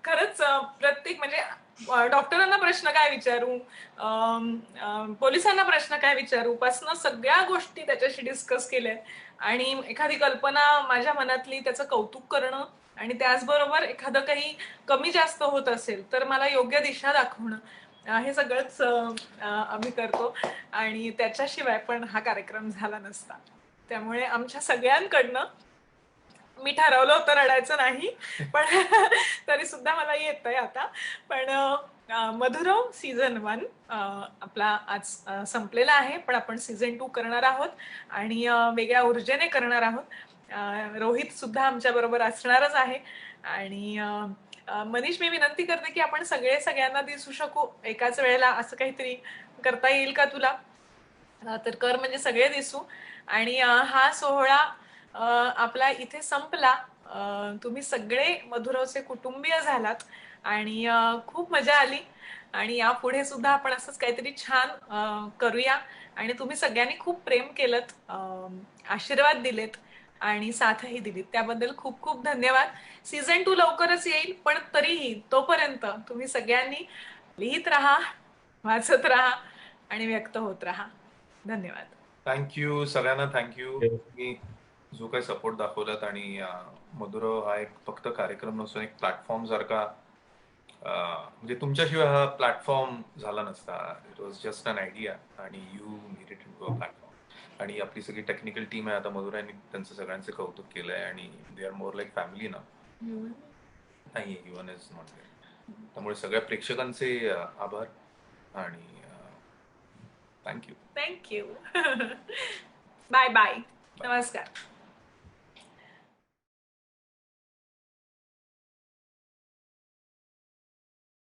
खरंच प्रत्येक म्हणजे डॉक्टरांना प्रश्न काय विचारू, पोलिसांना प्रश्न काय विचारू पासनं सगळ्या गोष्टी त्याच्याशी डिस्कस केल्या. आणि एखादी कल्पना माझ्या मनातली त्याचं कौतुक करणं आणि त्याचबरोबर एखादं काही कमी जास्त होत असेल तर मला योग्य दिशा दाखवणं, हे सगळंच आम्ही करतो. आणि त्याच्याशिवाय पण हा कार्यक्रम झाला नसता. त्यामुळे आमच्या सगळ्यांकडनं मी ठरवलं होतं रडायचं नाही पण तरी सुद्धा मला येतंय आता. पण मधुरव सीझन 1 आपला आज संपलेला आहे, पण आपण सीझन 2 करणार आहोत आणि वेगळ्या ऊर्जेने करणार आहोत. रोहित सुद्धा आमच्या बरोबर असणारच आहे. आणि मनीष, मी विनंती करते की आपण सगळ्यांना दिसू शकू एकाच वेळेला, असं काहीतरी करता येईल का तुला? तर कर, म्हणजे सगळे दिसू. आणि हा सोहळा आपला इथे संपला. तुम्ही सगळे मधुरवचे कुटुंबीय झालात आणि खूप मजा आली. आणि यापुढे सुद्धा आपण असंच काहीतरी छान करूया. आणि तुम्ही सगळ्यांनी खूप प्रेम केलत, आशीर्वाद दिलेत आणि साथही दिलीत, त्याबद्दल खूप खूप धन्यवाद. सीझन 2 लवकरच येईल, पण तरीही तोपर्यंत तुम्ही सगळ्यांनी लिहित राहा, वाचत राहा आणि व्यक्त होत राहा. धन्यवाद. थँक्यू सगळ्यांना, थँक्यू. मी जो काही सपोर्ट दाखवलात आणि मधुरव हा एक फक्त कार्यक्रम नसून एक प्लॅटफॉर्म सारखा, म्हणजे तुमच्याशिवाय हा प्लॅटफॉर्म झाला नसता. It was just an idea आणि you made it into a platform. आणि आपली सगळी टेक्निकल टीम आहे आता. मधुराने त्यांचं सगळ्यांचं कौतुक केलंय आणि they are more like family ना. नाही, युवन इज नॉट देअर. त्यामुळे सगळ्या प्रेक्षकांचे आभार आणि थँक्यू. थँक्यू. Bye bye. नमस्कार.